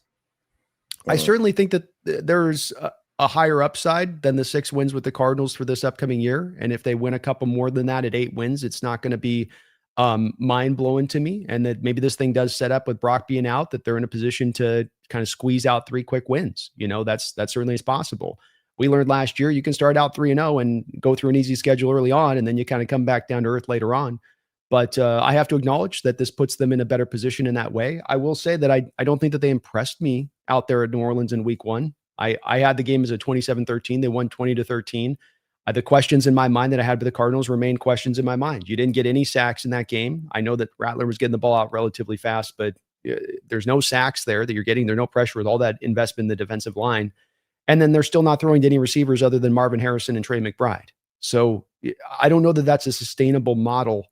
I certainly think that there's a higher upside than the 6 wins with the Cardinals for this upcoming year. And if they win a couple more than that at 8 wins, it's not going to be mind blowing to me. And that maybe this thing does set up with Brock being out, that they're in a position to kind of squeeze out 3 quick wins. That certainly is possible. We learned last year, you can start out 3-0 and go through an easy schedule early on, and then you kind of come back down to earth later on. But I have to acknowledge that this puts them in a better position in that way. I will say that I don't think that they impressed me out there at New Orleans in week 1. I had the game as a 27-13. They won 20-13. The questions in my mind that I had with the Cardinals remain questions in my mind. You didn't get any sacks in that game. I know that Rattler was getting the ball out relatively fast, but there's no sacks there that you're getting. There's no pressure with all that investment in the defensive line. And then they're still not throwing to any receivers other than Marvin Harrison and Trey McBride. So I don't know that that's a sustainable model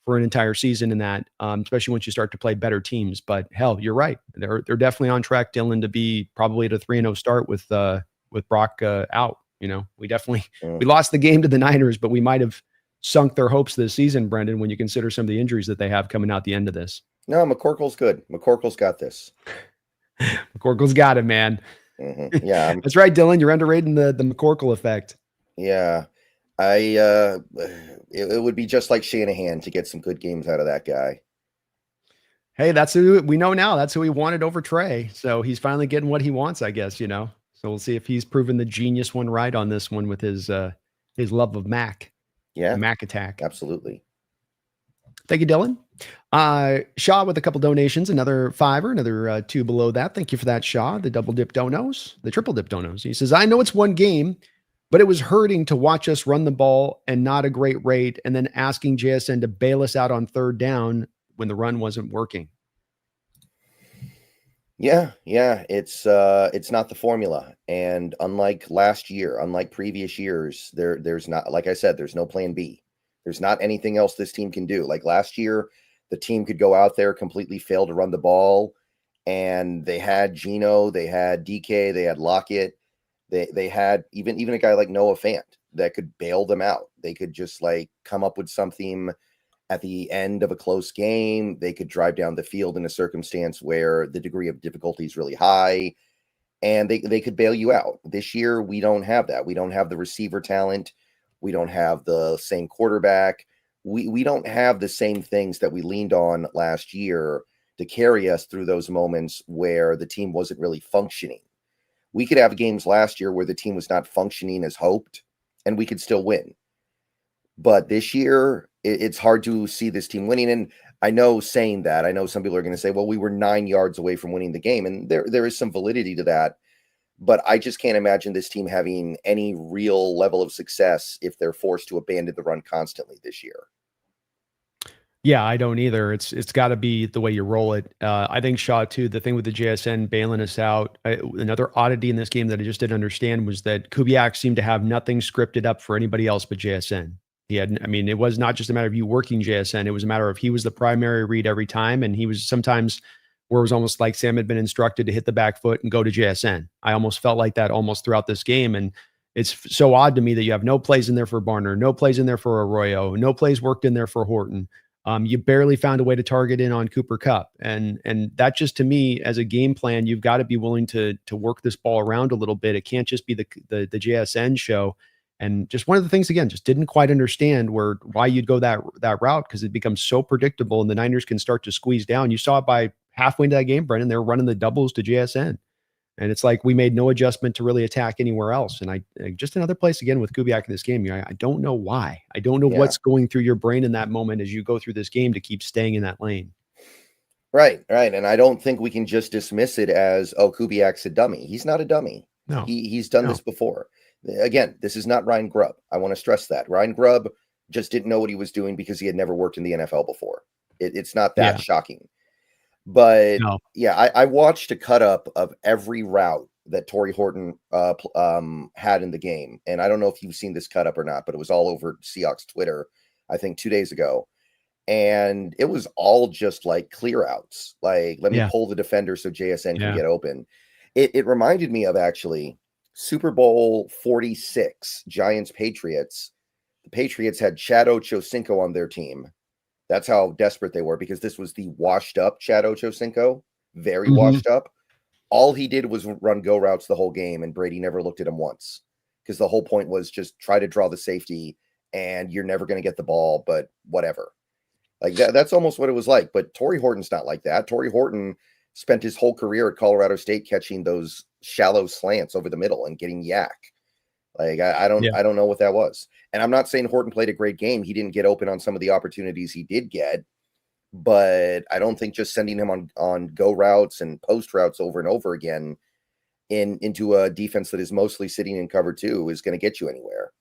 for an entire season in that, especially once you start to play better teams. But hell, you're right. They're definitely on track, Dylan, to be probably at a 3-0 start with Brock out. We definitely we lost the game to the Niners, but we might have sunk their hopes this season, Brendan, when you consider some of the injuries that they have coming out the end of this. No, McCorkle's good. McCorkle's got this. McCorkle's got it, man. Mm-hmm. Yeah, that's right, Dylan. You're underrating the McCorkle effect. Yeah, it would be just like Shanahan to get some good games out of that guy. Hey, that's who we know now. That's who he wanted over Trey. So he's finally getting what he wants, I guess. So we'll see if he's proven the genius one right on this one with his love of Mac. Yeah, Mac attack. Absolutely. Thank you, Dylan. Shaw with a couple donations, another $5, another 2 below that. Thank you for that, Shaw. The triple dip donos. He says, I know it's one game, but it was hurting to watch us run the ball and not a great rate, and then asking JSN to bail us out on 3rd down when the run wasn't working. Yeah. It's not the formula. And unlike last year, unlike previous years, there's not, like I said, there's no plan B. There's not anything else this team can do. Like last year, the team could go out there, completely fail to run the ball, and they had Geno, they had DK, they had Lockett, they had even a guy like Noah Fant that could bail them out. They could just come up with something at the end of a close game. They could drive down the field in a circumstance where the degree of difficulty is really high, and they could bail you out. This year, we don't have that. We don't have the receiver talent. We don't have the same quarterback. We don't have the same things that we leaned on last year to carry us through those moments where the team wasn't really functioning. We could have games last year where the team was not functioning as hoped, and we could still win. But this year, it's hard to see this team winning. And I know saying that, I know some people are going to say, well, we were 9 yards away from winning the game. And there is some validity to that. But I just can't imagine this team having any real level of success if they're forced to abandon the run constantly this year. Yeah, I don't either. It's got to be the way you roll it. I think Shaw too. The thing with the JSN bailing us out. Another oddity in this game that I just didn't understand was that Kubiak seemed to have nothing scripted up for anybody else but JSN. It was not just a matter of you working JSN. It was a matter of he was the primary read every time, and he was sometimes where it was almost like Sam had been instructed to hit the back foot and go to JSN. I almost felt like that almost throughout this game. And it's so odd to me that you have no plays in there for Barner, no plays in there for Arroyo, no plays worked in there for Horton. You barely found a way to target in on Cooper Kupp. And that just, to me, as a game plan, you've got to be willing to work this ball around a little bit. It can't just be the JSN show. And just one of the things, again, just didn't quite understand why you'd go that route, because it becomes so predictable and the Niners can start to squeeze down. You saw it by halfway into that game, Brendan. They're running the doubles to JSN. And it's like we made no adjustment to really attack anywhere else. And I just another place again with Kubiak in this game. I don't know why. I don't know what's going through your brain in that moment as you go through this game to keep staying in that lane. Right. And I don't think we can just dismiss it as, oh, Kubiak's a dummy. He's not a dummy. No, he's done this before. Again, this is not Ryan Grubb. I want to stress that. Ryan Grubb just didn't know what he was doing because he had never worked in the NFL before. It's not that shocking. But I watched a cut up of every route that Torrey Horton had in the game. And I don't know if you've seen this cut up or not, but it was all over Seahawks Twitter, I think 2 days ago. And it was all just like clear outs. Like, let me pull the defender so JSN can get open. It reminded me of actually Super Bowl 46, Giants Patriots. The Patriots had Chad Ochocinco on their team. That's how desperate they were, because this was the washed up Chad Ochocinco, very washed up. All he did was run go routes the whole game, and Brady never looked at him once, because the whole point was just try to draw the safety, and you're never going to get the ball, but whatever. Like that's almost what it was like. But Torrey Horton's not like that. Torrey Horton spent his whole career at Colorado State catching those shallow slants over the middle and getting yak. Like I don't know what that was. And I'm not saying Horton played a great game. He didn't get open on some of the opportunities he did get, but I don't think just sending him on go routes and post routes over and over again into a defense that is mostly sitting in cover 2 is going to get you anywhere.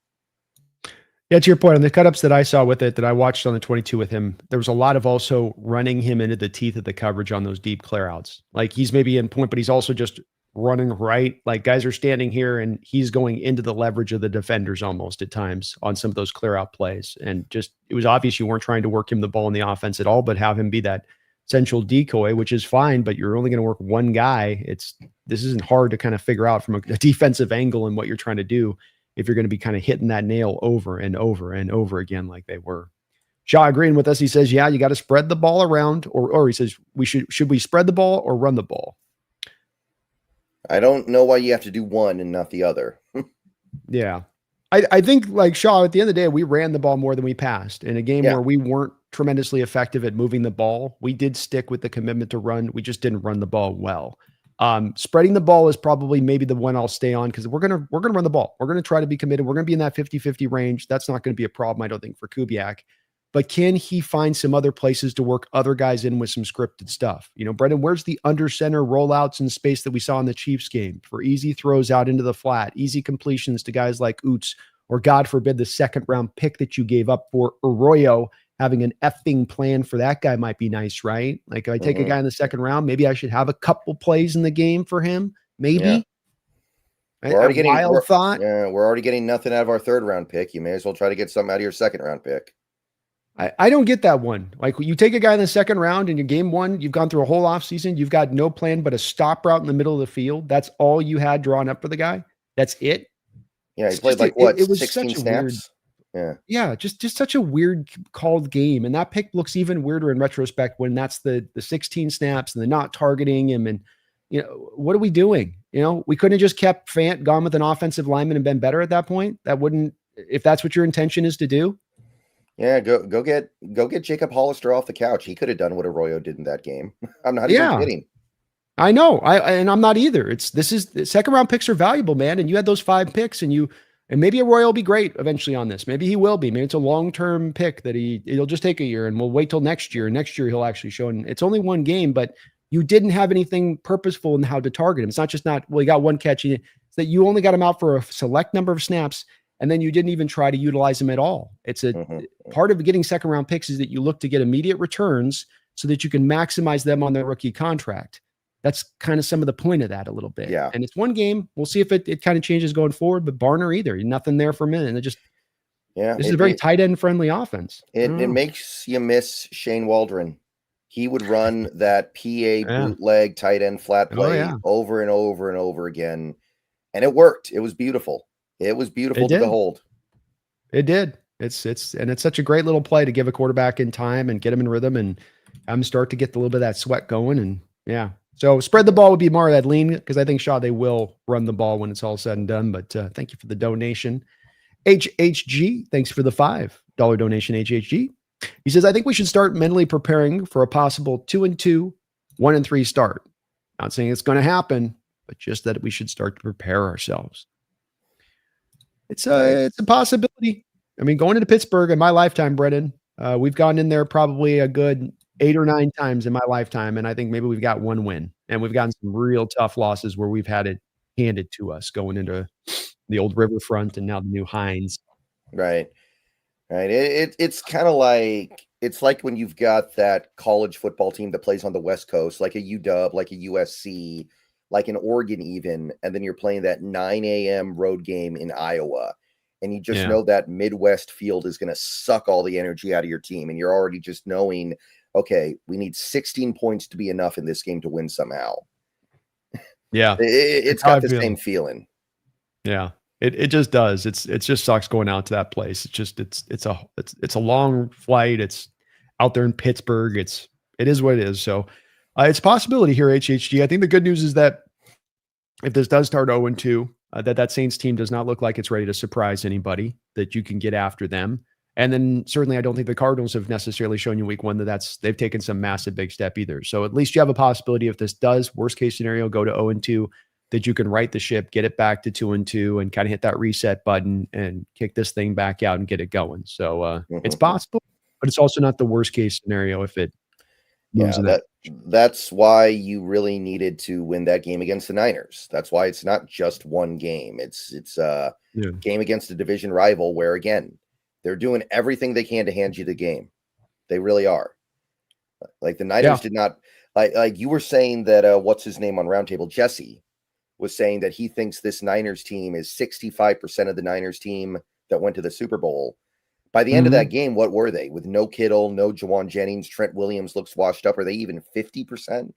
Yeah, to your point, on the cut-ups that I saw with it, that I watched on the 22 with him, there was a lot of also running him into the teeth of the coverage on those deep clear outs. Like he's maybe in point, but he's also just running right. Like guys are standing here and he's going into the leverage of the defenders almost at times on some of those clear out plays. And just, it was obvious you weren't trying to work him the ball in the offense at all, but have him be that central decoy, which is fine, but you're only going to work one guy. This isn't hard to kind of figure out from a defensive angle and what you're trying to do if you're going to be kind of hitting that nail over and over and over again like they were. Shaw agreeing with us. He says, yeah, you got to spread the ball around, or he says, should we spread the ball or run the ball? I don't know why you have to do one and not the other. Yeah. I think, like Shaw, at the end of the day, we ran the ball more than we passed. In a game where we weren't tremendously effective at moving the ball, we did stick with the commitment to run. We just didn't run the ball well. Spreading the ball is probably maybe the one I'll stay on, because we're gonna run the ball. We're going to try to be committed. We're going to be in that 50-50 range. That's not going to be a problem, I don't think, for Kubiak. But can he find some other places to work other guys in with some scripted stuff? You know, Brendan, where's the under center rollouts in space that we saw in the Chiefs game for easy throws out into the flat, easy completions to guys like Oots, or God forbid, the second round pick that you gave up for Arroyo? Having an effing plan for that guy might be nice, right? Like if I take a guy in the second round, maybe I should have a couple plays in the game for him. Maybe. Yeah. We're already getting nothing out of our third round pick. You may as well try to get something out of your second round pick. I don't get that one. Like you take a guy in the second round and your game one, you've gone through a whole offseason. You've got no plan but a stop route in the middle of the field. That's all you had drawn up for the guy. That's it. Yeah, he played it was 16 snaps. Yeah, just such a weird called game. And that pick looks even weirder in retrospect when that's the 16 snaps and the not targeting him. And, you know, what are we doing? You know, we couldn't have just kept Fant, gone with an offensive lineman and been better at that point. That wouldn't, if that's what your intention is to do. Yeah, go get Jacob Hollister off the couch. He could have done what Arroyo did in that game. I'm not even kidding. I know. And I'm not either. Second round picks are valuable, man. And you had those 5 picks and maybe Arroyo will be great eventually on this. Maybe he will be. Maybe it's a long-term pick that he'll just take a year and we'll wait till next year. Next year he'll actually show. And it's only one game, but you didn't have anything purposeful in how to target him. It's not just he got one catch. It's that you only got him out for a select number of snaps, and then you didn't even try to utilize him at all. It's part of getting second round picks is that you look to get immediate returns so that you can maximize them on their rookie contract. That's kind of some of the point of that a little bit. Yeah. And it's one game. We'll see if it kind of changes going forward, but Barner either. Nothing there for a minute. And this is a very tight end friendly offense. It makes you miss Shane Waldron. He would run that PA bootleg tight end flat play over and over and over again. And it worked. It was beautiful. It was beautiful to behold. It did. It's such a great little play to give a quarterback in time and get him in rhythm and have him start to get a little bit of that sweat going. And so spread the ball would be more of that lean, because I think, Shaw, they will run the ball when it's all said and done. But thank you for the donation. HHG, thanks for the $5 donation, HHG. He says, I think we should start mentally preparing for a possible 2-2, 1-3 start. Not saying it's going to happen, but just that we should start to prepare ourselves. It's a possibility. I mean, going into Pittsburgh in my lifetime, Brennan, we've gone in there probably a good 8 or 9 times in my lifetime, and I think maybe we've got one win, and we've gotten some real tough losses where we've had it handed to us going into the old Riverfront and now the new Heinz. Right. It's kind of like, it's like when you've got that college football team that plays on the West Coast, like a UW, like a USC, like an Oregon even, and then you're playing that 9 a.m. road game in Iowa, and you just know that Midwest field is going to suck all the energy out of your team, and you're already just knowing, okay, we need 16 points to be enough in this game to win somehow. Yeah. It's got the same feeling. Yeah. It just does. It just sucks going out to that place. It's a long flight. It's out there in Pittsburgh. It is what it is. So it's a possibility here, HHG. I think the good news is that if this does start 0-2, that Saints team does not look like it's ready to surprise anybody, that you can get after them. And then certainly I don't think the Cardinals have necessarily shown you week one that they've taken some massive big step either. So at least you have a possibility, if this does, worst case scenario, go to 0-2, that you can right the ship, get it back to 2-2, and kind of hit that reset button and kick this thing back out and get it going. So it's possible, but it's also not the worst case scenario if it moves in that. That's why you really needed to win that game against the Niners. That's why it's not just one game. It's a game against a division rival where, again, they're doing everything they can to hand you the game. They really are. Like the Niners did not, like you were saying that what's his name on Roundtable, Jesse, was saying that he thinks this Niners team is 65% of the Niners team that went to the Super Bowl. By the end of that game, what were they? With no Kittle, no Jawan Jennings, Trent Williams looks washed up. Are they even 50%?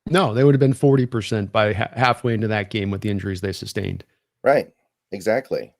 No, they would have been 40% by halfway into that game with the injuries they sustained. Right. Exactly.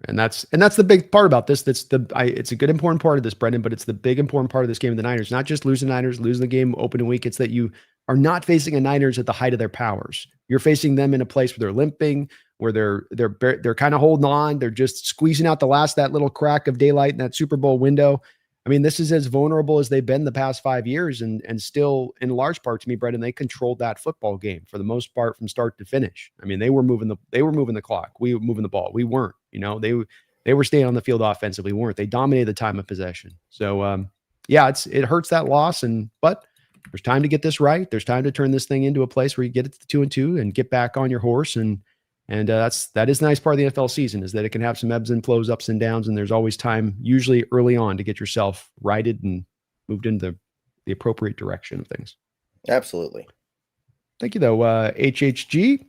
And that's the big part about this. It's a good important part of this, Brendan, but it's the big important part of this game of the Niners. Not just losing the game opening week. It's that you are not facing a Niners at the height of their powers. You're facing them in a place where they're limping, where they're kind of holding on. They're just squeezing out that little crack of daylight in that Super Bowl window. I mean, this is as vulnerable as they've been the past 5 years, and still, in large part, to me, Brendan, they controlled that football game for the most part from start to finish. I mean, they were moving the clock. We were moving the ball. We weren't. They were staying on the field offensively. We weren't. They dominated the time of possession. So, it hurts that loss, but there's time to get this right. There's time to turn this thing into a place where you get it to 2-2 and get back on your horse. And that is the nice part of the NFL season, is that it can have some ebbs and flows, ups and downs. And there's always time, usually early on, to get yourself righted and moved into the appropriate direction of things. Absolutely. Thank you though. HHG.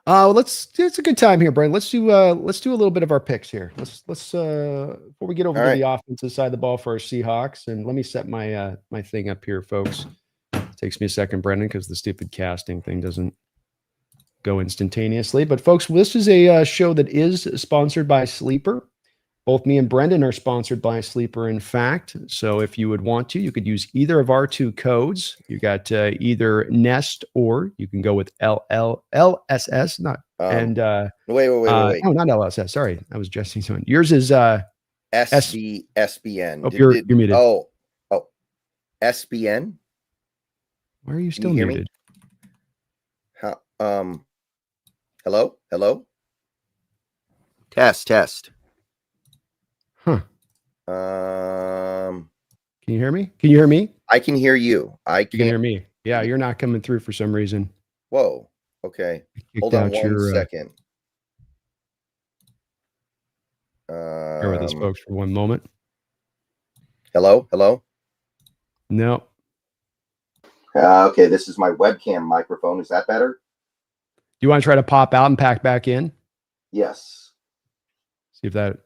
It's a good time here, Brian. Let's do a little bit of our picks here. Let's before we get over to the offensive side of the ball for our Seahawks, and let me set my my thing up here, folks. It takes me a second, Brendan, because the stupid casting thing doesn't go instantaneously. But folks, this is a show that is sponsored by Sleeper. Both me and Brendan are sponsored by Sleeper, in fact. So if you would want to, you could use either of our two codes. You got either Nest, or you can go with LSS. Wait. No, not LSS. Sorry, that was Jesse's one. Yours is SBN. Oh, you're muted. Oh, SBN. Why are you still muted? Hello. Test. Huh. Can you hear me? Can you hear me? I can hear you. You can hear me. Yeah, you're not coming through for some reason. Whoa. Okay. Hold on one second. Bear with us, folks, for one moment. Hello? No. Okay, this is my webcam microphone. Is that better? Do you want to try to pop out and pack back in? Yes. See if that...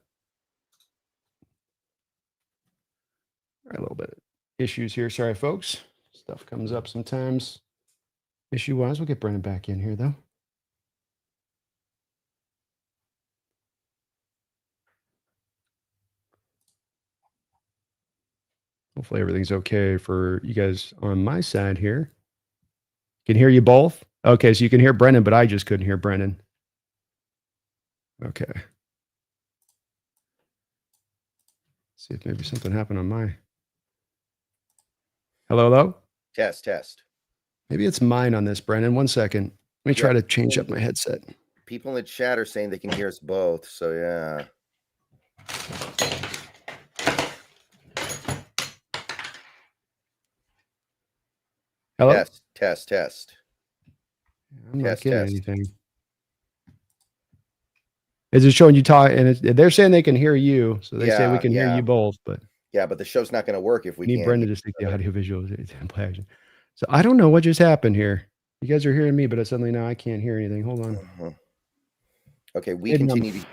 A little bit of issues here. Sorry, folks. Stuff comes up sometimes. Issue-wise, we'll get Brendan back in here, though. Hopefully everything's okay for you guys on my side here. Can hear you both? Okay, so you can hear Brendan, but I just couldn't hear Brendan. Okay. See if maybe something happened on my... Hello? Test. Maybe it's mine on this, Brendan. 1 second. me try to change up my headset. People in the chat are saying they can hear us both. So yeah. Hello? Test. I'm not getting anything. Is it showing you talk? And they're saying they can hear you, so they say we can hear you both. But the show's not going to work if we need Brendan to stick the audio visual play action. So I don't know what just happened here. You guys are hearing me, but suddenly now I can't hear anything. Hold on. Okay, we continue to.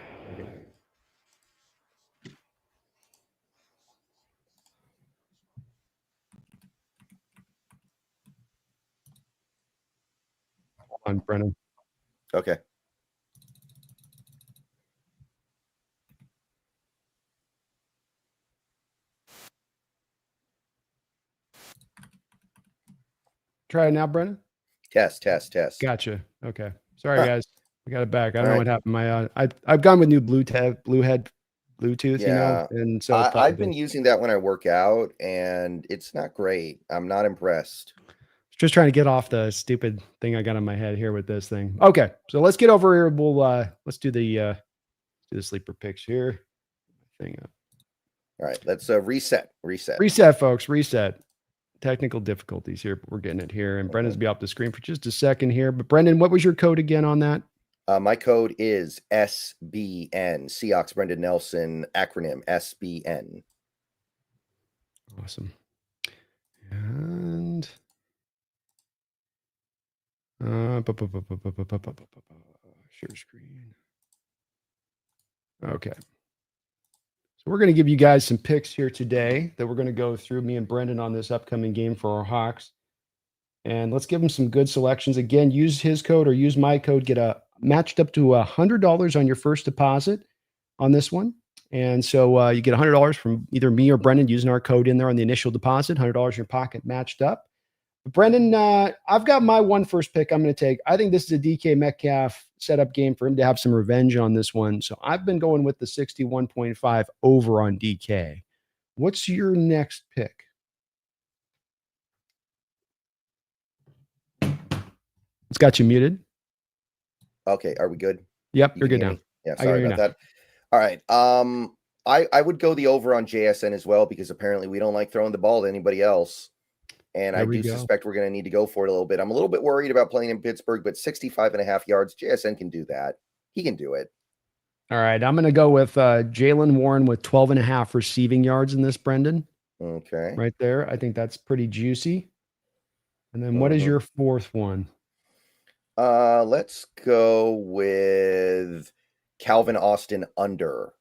On Brennan. Okay. Try it now, Brennan. Test. Gotcha. Okay. Sorry, guys. We got it back. I don't know what happened. My I've gone with new Bluetooth, Bluetooth, you know, and so I've been using that when I work out, and it's not great. I'm not impressed. Just trying to get off the stupid thing I got on my head here with this thing. Okay, so let's get over here. We'll let's do the sleeper picks here. Thing up. All right, let's reset, folks. Reset. Technical difficulties here, but we're getting it here. And Brendan's be off the screen for just a second here. But Brendan, what was your code again on that? My code is SBN. Seahawks Brendan Nelson acronym SBN. Awesome. And share screen. Okay. So we're going to give you guys some picks here today that we're going to go through, me and Brendan, on this upcoming game for our Hawks. And let's give them some good selections. Again, use his code or use my code. Get a matched up to $100 on your first deposit on this one. And so you get $100 from either me or Brendan using our code in there on the initial deposit, $100 in your pocket matched up. But Brendan, I've got my one first pick I'm going to take. I think this is a DK Metcalf setup game for him to have some revenge on this one. So I've been going with the 61.5 over on DK. What's your next pick? It's got you muted. Okay, are we good? Yep, you're good now. Yeah, sorry about that. All right. I would go the over on JSN as well, because apparently we don't like throwing the ball to anybody else. And I do suspect we're going to need to go for it a little bit. I'm a little bit worried about playing in Pittsburgh, but 65.5 yards, JSN can do that. He can do it. All right. I'm going to go with Jaylen Warren with 12.5 receiving yards in this, Brendan. Okay. Right there. I think that's pretty juicy. And then what is your fourth one? Let's go with Calvin Austin under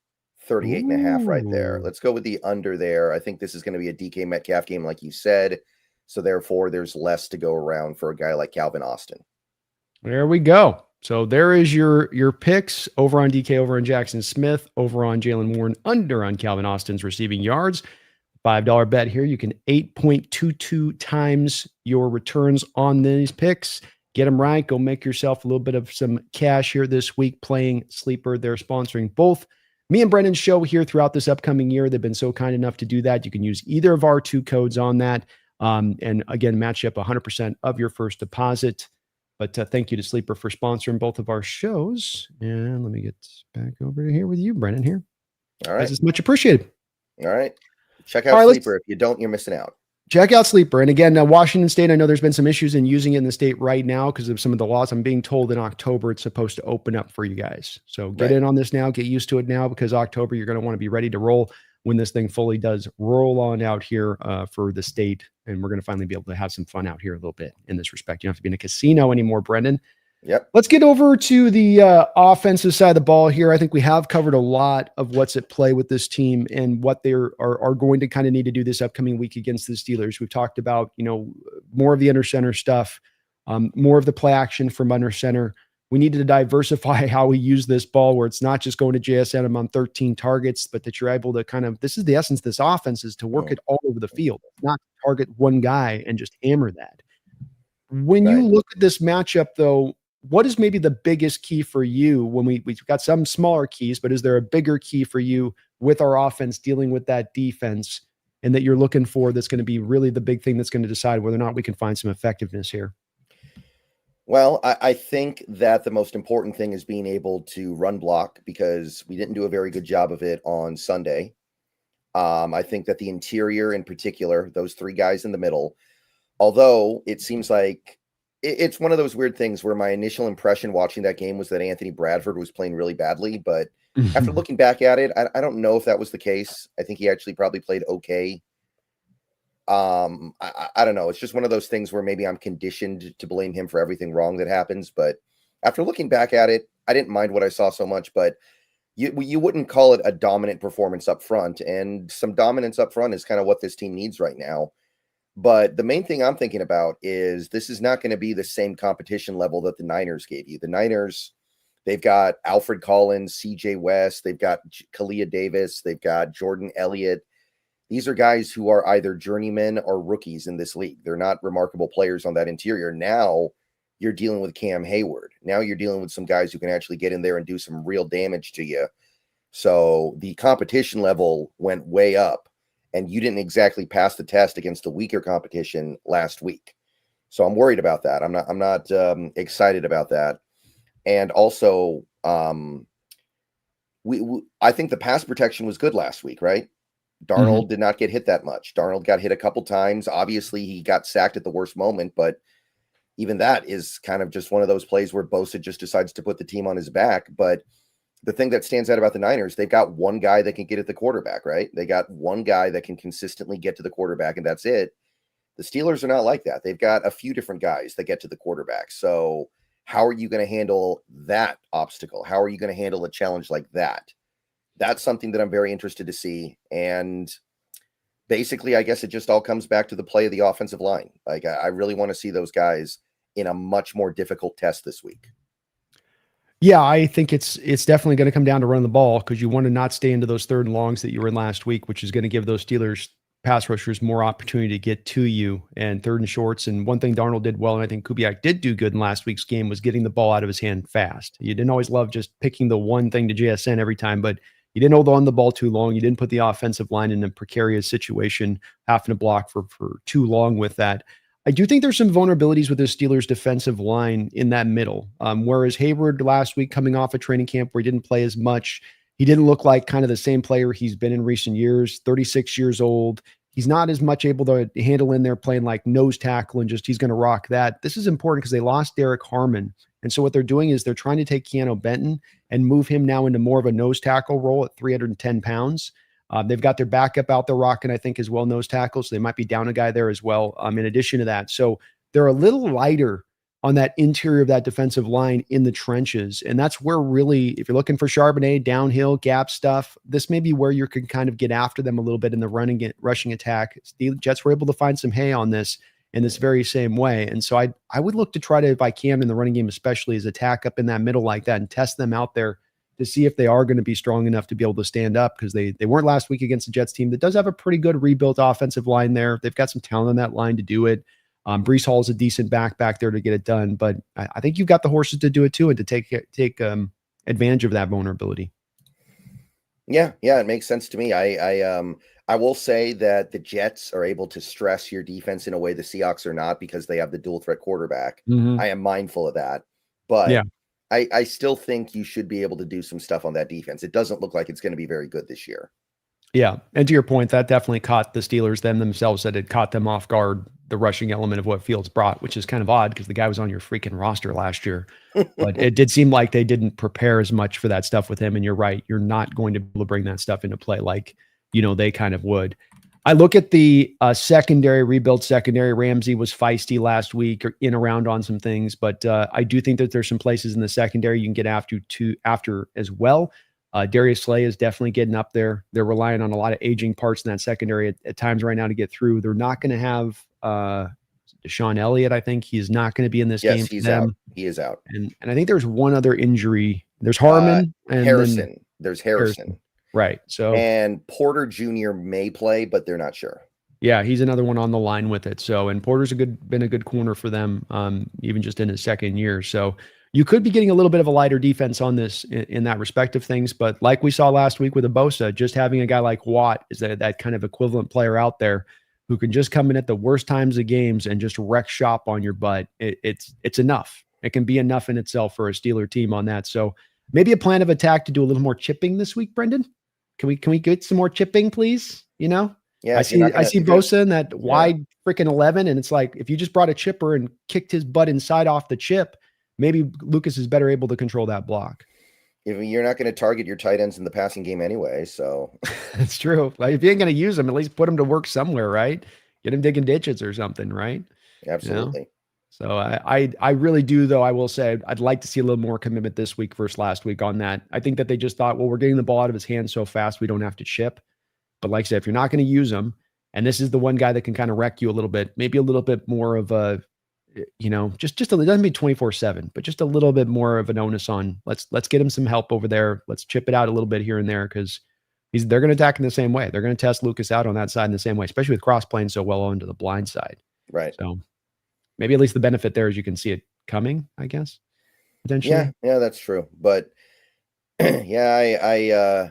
38.5 right there. Let's go with the under there. I think this is going to be a DK Metcalf game, like you said. So therefore, there's less to go around for a guy like Calvin Austin. There we go. So there is your picks over on DK, over on Jackson Smith, over on Jaylen Warren, under on Calvin Austin's receiving yards. $5 bet here. You can 8.22 times your returns on these picks. Get them right. Go make yourself a little bit of some cash here this week playing Sleeper. They're sponsoring both me and Brendan's show here throughout this upcoming year. They've been so kind enough to do that. You can use either of our two codes on that. And again, match up 100% of your first deposit. But thank you to Sleeper for sponsoring both of our shows. And let me get back over here with you, Brendan, here. All right. It's much appreciated. All right. Check out Sleeper. If you don't, you're missing out. Check out Sleeper. And again, Washington State, I know there's been some issues in using it in the state right now because of some of the laws. I'm being told in October it's supposed to open up for you guys. So get in on this now. Get used to it now, because October you're going to want to be ready to roll when this thing fully does roll on out here for the state. And we're going to finally be able to have some fun out here a little bit in this respect. You don't have to be in a casino anymore, Brendan. Yep. Let's get over to the offensive side of the ball here. I think we have covered a lot of what's at play with this team and what they are going to kind of need to do this upcoming week against the Steelers. We've talked about, more of the under center stuff, more of the play action from under center. We need to diversify how we use this ball, where it's not just going to JSN on 13 targets, but that you're able to this is the essence of this offense, is to work it all over the field, not target one guy and just hammer that. When you look at this matchup, though, what is maybe the biggest key for you when we've got some smaller keys, but is there a bigger key for you with our offense dealing with that defense, and that you're looking for that's going to be really the big thing that's going to decide whether or not we can find some effectiveness here? Well, I think that the most important thing is being able to run block because we didn't do a very good job of it on Sunday. I think that the interior in particular, those three guys in the middle, although it seems like it's one of those weird things where my initial impression watching that game was that Anthony Bradford was playing really badly. But after looking back at it, I don't know if that was the case. I think he actually probably played okay. I don't know. It's just one of those things where maybe I'm conditioned to blame him for everything wrong that happens. But after looking back at it, I didn't mind what I saw so much. But you wouldn't call it a dominant performance up front, and some dominance up front is kind of what this team needs right now. But the main thing I'm thinking about is this is not going to be the same competition level that the Niners gave you. The Niners, they've got Alfred Collins, CJ West, they've got Kalia Davis, they've got Jordan Elliott. These are guys who are either journeymen or rookies in this league. They're not remarkable players on that interior. Now you're dealing with Cam Hayward. Now you're dealing with some guys who can actually get in there and do some real damage to you. So the competition level went way up, and you didn't exactly pass the test against the weaker competition last week. So I'm worried about that. I'm not excited about that. And also, I think the pass protection was good last week, right? Darnold did not get hit that much. Darnold got hit a couple times. Obviously, he got sacked at the worst moment, but even that is kind of just one of those plays where Bosa just decides to put the team on his back. But the thing that stands out about the Niners, they've got one guy that can get at the quarterback, right? They got one guy that can consistently get to the quarterback, and that's it. The Steelers are not like that. They've got a few different guys that get to the quarterback. So how are you going to handle that obstacle? How are you going to handle a challenge like that? That's something that I'm very interested to see. And basically, I guess it just all comes back to the play of the offensive line. Like, I really want to see those guys in a much more difficult test this week. Yeah, I think it's definitely going to come down to run the ball because you want to not stay into those third and longs that you were in last week, which is going to give those Steelers pass rushers more opportunity to get to you and third and shorts. And one thing Darnold did well, and I think Kubiak did do good in last week's game, was getting the ball out of his hand fast. You didn't always love just picking the one thing to JSN every time, but you didn't hold on the ball too long. You didn't put the offensive line in a precarious situation, having to block for too long with that. I do think there's some vulnerabilities with the Steelers defensive line in that middle. Whereas Hayward last week coming off a training camp where he didn't play as much, he didn't look like kind of the same player he's been in recent years, 36 years old. He's not as much able to handle in there playing like nose tackle and just he's going to rock that. This is important because they lost Derek Harmon. And so what they're doing is they're trying to take Keanu Benton and move him now into more of a nose tackle role at 310 pounds. They've got their backup out there rocking, I think, as well, nose tackle. So they might be down a guy there as well. In addition to that, so they're a little lighter on that interior of that defensive line in the trenches. And that's where really, if you're looking for Charbonnet, downhill, gap stuff, this may be where you can kind of get after them a little bit in the rushing attack. The Jets were able to find some hay on this in this very same way. And so I would look to try to, if I can in the running game, especially as attack up in that middle like that and test them out there to see if they are going to be strong enough to be able to stand up because they weren't last week against the Jets team that does have a pretty good rebuilt offensive line there. They've got some talent on that line to do it. Breece Hall is a decent back there to get it done, but I think you've got the horses to do it too and to take advantage of that vulnerability. Yeah, it makes sense to me. I will say that the Jets are able to stress your defense in a way the Seahawks are not because they have the dual threat quarterback. I am mindful of that, but yeah. I still think you should be able to do some stuff on that defense. It doesn't look like it's going to be very good this year. Yeah. And to your point, that definitely caught the Steelers themselves, that it caught them off guard, the rushing element of what Fields brought, which is kind of odd because the guy was on your freaking roster last year. But it did seem like they didn't prepare as much for that stuff with him. And you're right. You're not going to be able to bring that stuff into play like, they kind of would. I look at the rebuild secondary. Ramsey was feisty last week or in around on some things, but I do think that there's some places in the secondary you can get after as well. Darius Slay is definitely getting up there. They're relying on a lot of aging parts in that secondary at times right now to get through. They're not going to have Deshaun Elliott. I think he's not going to be in this game. He's out. He is out. And I think there's one other injury. There's Harmon and Harrison. There's Harrison. Right. So and Porter Jr. may play, but they're not sure. Yeah, he's another one on the line with it. So, and Porter's been a good corner for them, even just in his second year. So you could be getting a little bit of a lighter defense on this in that respect of things. But like we saw last week with a Bosa, just having a guy like Watt is that kind of equivalent player out there who can just come in at the worst times of games and just wreck shop on your butt. It's enough. It can be enough in itself for a Steeler team on that. So maybe a plan of attack to do a little more chipping this week, Brendan. Can we get some more chipping, please? Yeah, I see Bosa in that wide freaking 11, and it's like if you just brought a chipper and kicked his butt inside off the chip, maybe Lucas is better able to control that block. You're not going to target your tight ends in the passing game anyway, so that's true. Like if you ain't going to use them, at least put them to work somewhere, right? Get him digging ditches or something, right? Absolutely. So I really do, though. I will say I'd like to see a little more commitment this week versus last week on that. I think that they just thought, well, we're getting the ball out of his hands so fast we don't have to chip. But like I said, if you're not going to use him, and this is the one guy that can kind of wreck you a little bit, maybe a little bit more of a, just it doesn't be 24/7, but just a little bit more of an onus on let's get him some help over there. Let's chip it out a little bit here and there because they're going to attack in the same way. They're going to test Lucas out on that side in the same way, especially with cross playing so well onto the blind side. Right. So maybe at least the benefit there is you can see it coming, I guess, potentially. Yeah, that's true. But yeah,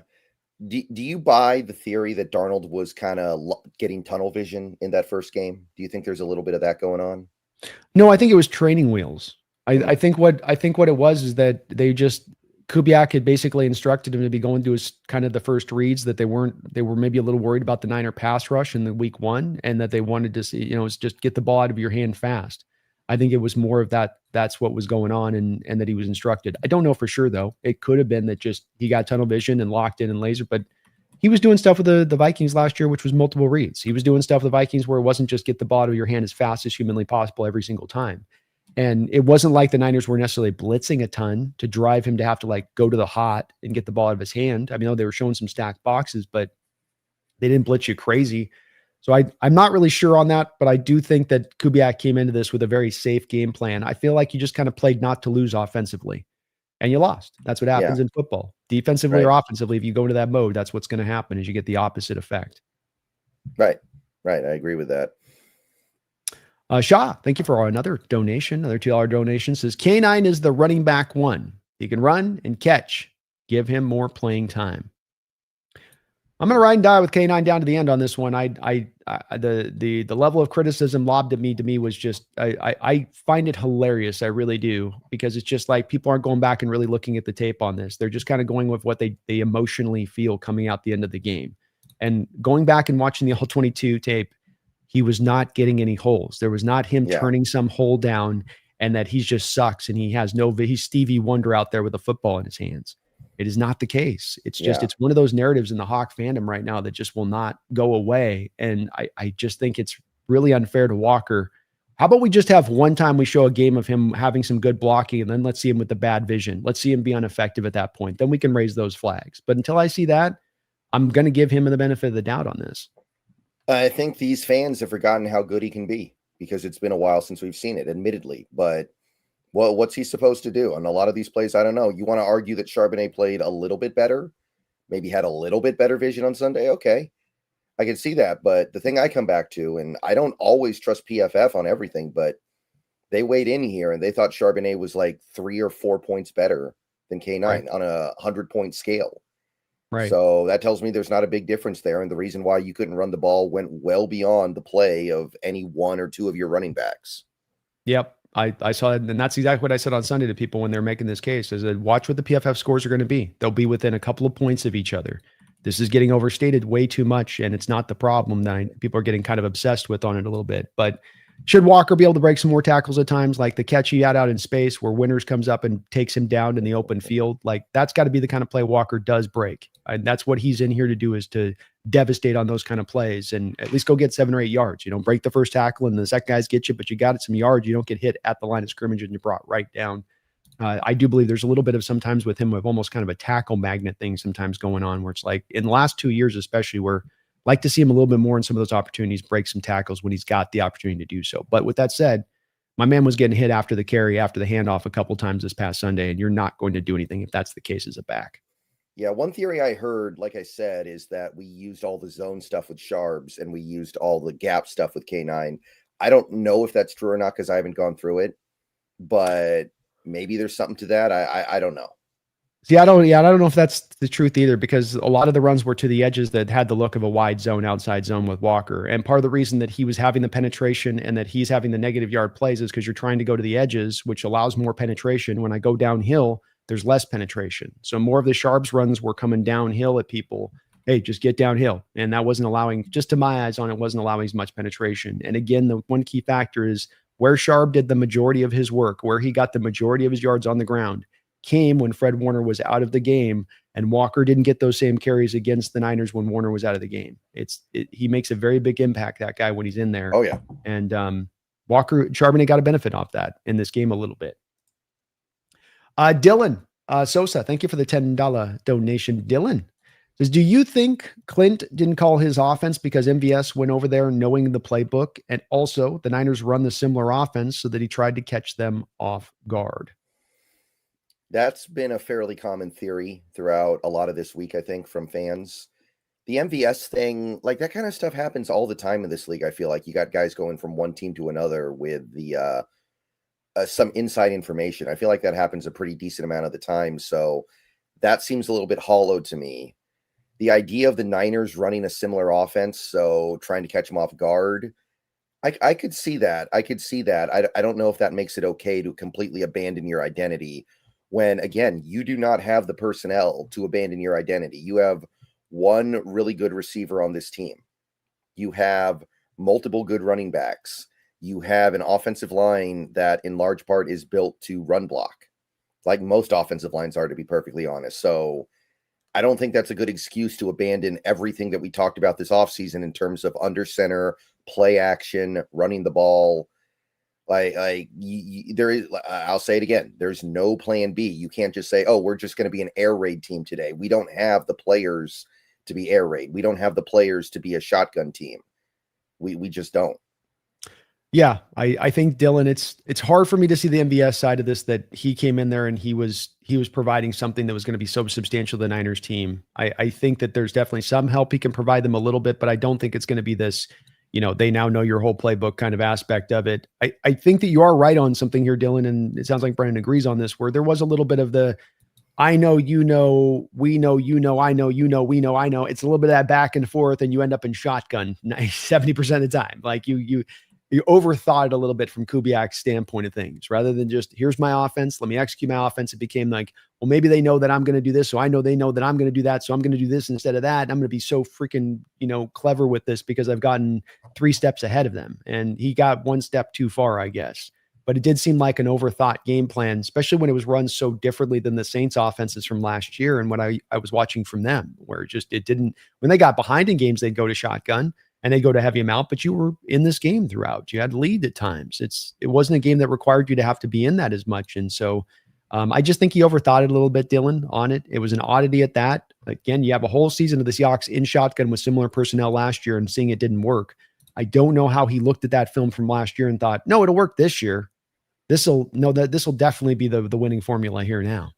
do you buy the theory that Darnold was kind of getting tunnel vision in that first game? Do you think there's a little bit of that going on? No, I think it was training wheels. I think what it was is that they just Kubiak had basically instructed him to be going through his kind of the first reads that they were maybe a little worried about the Niner pass rush in the week one, and that they wanted to see, it's just get the ball out of your hand fast. I think it was more of that. That's what was going on, and that he was instructed. I don't know for sure though. It could have been that just he got tunnel vision and locked in and laser, but he was doing stuff with the Vikings last year, which was multiple reads. He was doing stuff with the Vikings where it wasn't just get the ball out of your hand as fast as humanly possible every single time. And it wasn't like the Niners were necessarily blitzing a ton to drive him to have to like go to the hot and get the ball out of his hand. I mean, they were showing some stacked boxes, but they didn't blitz you crazy. So I'm not really sure on that, but I do think that Kubiak came into this with a very safe game plan. I feel like you just kind of played not to lose offensively, and you lost. That's what happens in football. Defensively or offensively, if you go into that mode, that's what's going to happen is you get the opposite effect. Right. I agree with that. Shaw, thank you for another donation, another $2 donation. Says K9 is the running back one. He can run and catch. Give him more playing time. I'm going to ride and die with K9 down to the end on this one. The level of criticism lobbed at me was just, I find it hilarious. I really do, because it's just like people aren't going back and really looking at the tape on this. They're just kind of going with what they emotionally feel coming out the end of the game. And going back and watching the all 22 tape, he was not getting any holes. There was not him turning some hole down and that he just sucks and he has he's Stevie Wonder out there with a football in his hands. It is not the case. It's just, it's one of those narratives in the Hawk fandom right now that just will not go away. And I just think it's really unfair to Walker. How about we just have one time we show a game of him having some good blocking, and then let's see him with the bad vision. Let's see him be ineffective at that point. Then we can raise those flags. But until I see that, I'm going to give him the benefit of the doubt on this. I think these fans have forgotten how good he can be because it's been a while since we've seen it, admittedly. But what's he supposed to do? On a lot of these plays, I don't know. You want to argue that Charbonnet played a little bit better, maybe had a little bit better vision on Sunday? Okay, I can see that. But the thing I come back to, and I don't always trust PFF on everything, but they weighed in here and they thought Charbonnet was like 3 or 4 points better than K9 on a 100-point scale. Right. So that tells me there's not a big difference there. And the reason why you couldn't run the ball went well beyond the play of any one or two of your running backs. Yep. I saw it. And that's exactly what I said on Sunday to people when they're making this case. I said, watch what the PFF scores are going to be. They'll be within a couple of points of each other. This is getting overstated way too much. And it's not the problem that people are getting kind of obsessed with on it a little bit. But should Walker be able to break some more tackles at times, like the catch he had out in space where Winters comes up and takes him down in the open field? Like that's got to be the kind of play Walker does break. And that's what he's in here to do, is to devastate on those kind of plays and at least go get 7 or 8 yards. You don't break the first tackle and the second guys get you, but you got it some yards. You don't get hit at the line of scrimmage and you're brought right down. I do believe there's a little bit of sometimes with him of almost kind of a tackle magnet thing sometimes going on where it's like in the last 2 years, especially, where like to see him a little bit more in some of those opportunities, break some tackles when he's got the opportunity to do so. But with that said, my man was getting hit after the carry, after the handoff a couple times this past Sunday, and you're not going to do anything if that's the case as a back. Yeah, one theory I heard, like I said, is that we used all the zone stuff with Sharbs and we used all the gap stuff with K9. I don't know if that's true or not because I haven't gone through it, but maybe there's something to that. I don't know. See, I don't know if that's the truth either, because a lot of the runs were to the edges that had the look of a wide zone, outside zone with Walker. And part of the reason that he was having the penetration and that he's having the negative yard plays is because you're trying to go to the edges, which allows more penetration. When I go downhill, there's less penetration. So more of the Sharps runs were coming downhill at people. Hey, just get downhill. And that wasn't allowing, just to my eyes on it, wasn't allowing as much penetration. And again, the one key factor is where Sharp did the majority of his work, where he got the majority of his yards on the ground, came when Fred Warner was out of the game, and Walker didn't get those same carries against the Niners when Warner was out of the game. He makes a very big impact, that guy, when he's in there. Oh yeah. And Charbonnet got a benefit off that in this game a little bit. Dylan Sosa, thank you for the $10 donation. Dylan says, do you think Clint didn't call his offense because MVS went over there knowing the playbook, and also the Niners run the similar offense so that he tried to catch them off guard? That's been a fairly common theory throughout a lot of this week, I think, from fans. The MVS thing, like that kind of stuff happens all the time in this league. I feel like you got guys going from one team to another with the some inside information. I feel like that happens a pretty decent amount of the time. So that seems a little bit hollow to me. The idea of the Niners running a similar offense, so trying to catch them off guard, I could see that. I could see that. I don't know if that makes it okay to completely abandon your identity when, again, you do not have the personnel to abandon your identity. You have one really good receiver on this team. You have multiple good running backs. You have an offensive line that in large part is built to run block, like most offensive lines are, to be perfectly honest. So I don't think that's a good excuse to abandon everything that we talked about this offseason in terms of under center, play action, running the ball. There is, I'll say it again, there's no plan B. You can't just say, oh, we're just going to be an air raid team today. We don't have the players to be air raid. We don't have the players to be a shotgun team. We just don't. Yeah, I think, Dylan, it's hard for me to see the MVS side of this, that he came in there and he was providing something that was going to be so substantial to the Niners team. I think that there's definitely some help he can provide them a little bit, but I don't think it's going to be this, they now know your whole playbook kind of aspect of it. I think that you are right on something here, Dylan, and it sounds like Brandon agrees on this, where there was a little bit of the, I know, we know, I know, we know, I know. It's a little bit of that back and forth, and you end up in shotgun 70% of the time. Like you overthought it a little bit from Kubiak's standpoint of things, rather than just, here's my offense, let me execute my offense. It became like, well, maybe they know that I'm going to do this, so I know they know that I'm going to do that, so I'm going to do this instead of that. And I'm going to be so freaking, clever with this because I've gotten 3 steps ahead of them. And he got 1 step too far, I guess. But it did seem like an overthought game plan, especially when it was run so differently than the Saints offenses from last year and what I was watching from them, where it didn't, when they got behind in games, they'd go to shotgun and they go to heavy amount, but you were in this game throughout. You had lead at times. It wasn't a game that required you to have to be in that as much. And so I just think he overthought it a little bit, Dylan, on it. It was an oddity at that. Again, you have a whole season of the Seahawks in shotgun with similar personnel last year and seeing it didn't work. I don't know how he looked at that film from last year and thought, no, it'll work this year. This will definitely be the winning formula here now.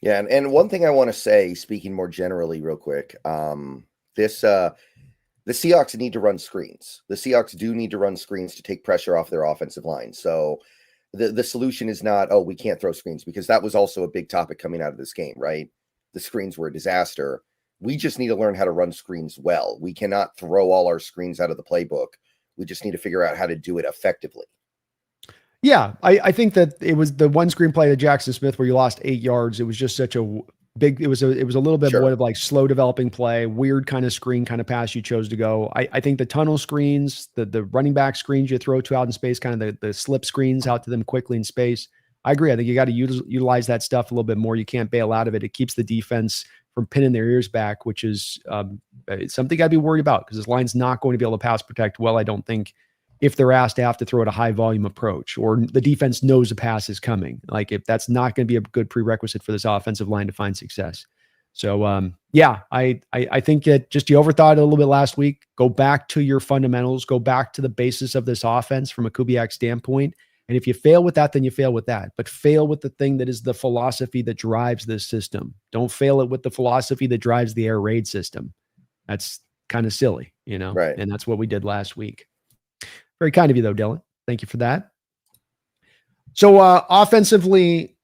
Yeah. And one thing I want to say, speaking more generally real quick, the Seahawks need to run screens. The Seahawks do need to run screens to take pressure off their offensive line. So the solution is not, oh, we can't throw screens, because that was also a big topic coming out of this game, right? The screens were a disaster. We just need to learn how to run screens well. We cannot throw all our screens out of the playbook. We just need to figure out how to do it effectively. Yeah, I think that it was the one screen play to Jackson Smith where you lost 8 yards. It was just such a big, it was a little bit more of like slow developing play, weird kind of screen kind of pass you chose to go. I think the tunnel screens, the running back screens you throw to out in space, kind of the slip screens out to them quickly in space. I agree. I think you got to utilize that stuff a little bit more. You can't bail out of it. It keeps the defense from pinning their ears back, which is it's something I'd be worried about, because this line's not going to be able to pass protect well, I don't think, if they're asked to have to throw at a high volume approach, or the defense knows a pass is coming. Like, if that's not going to be a good prerequisite for this offensive line to find success. So I think that just you overthought it a little bit last week. Go back to your fundamentals, go back to the basis of this offense from a Kubiak standpoint. And if you fail with that, then you fail with that, but fail with the thing that is the philosophy that drives this system. Don't fail it with the philosophy that drives the air raid system. That's kind of silly, Right. And that's what we did last week. Very kind of you, though, Dylan. Thank you for that. So offensively,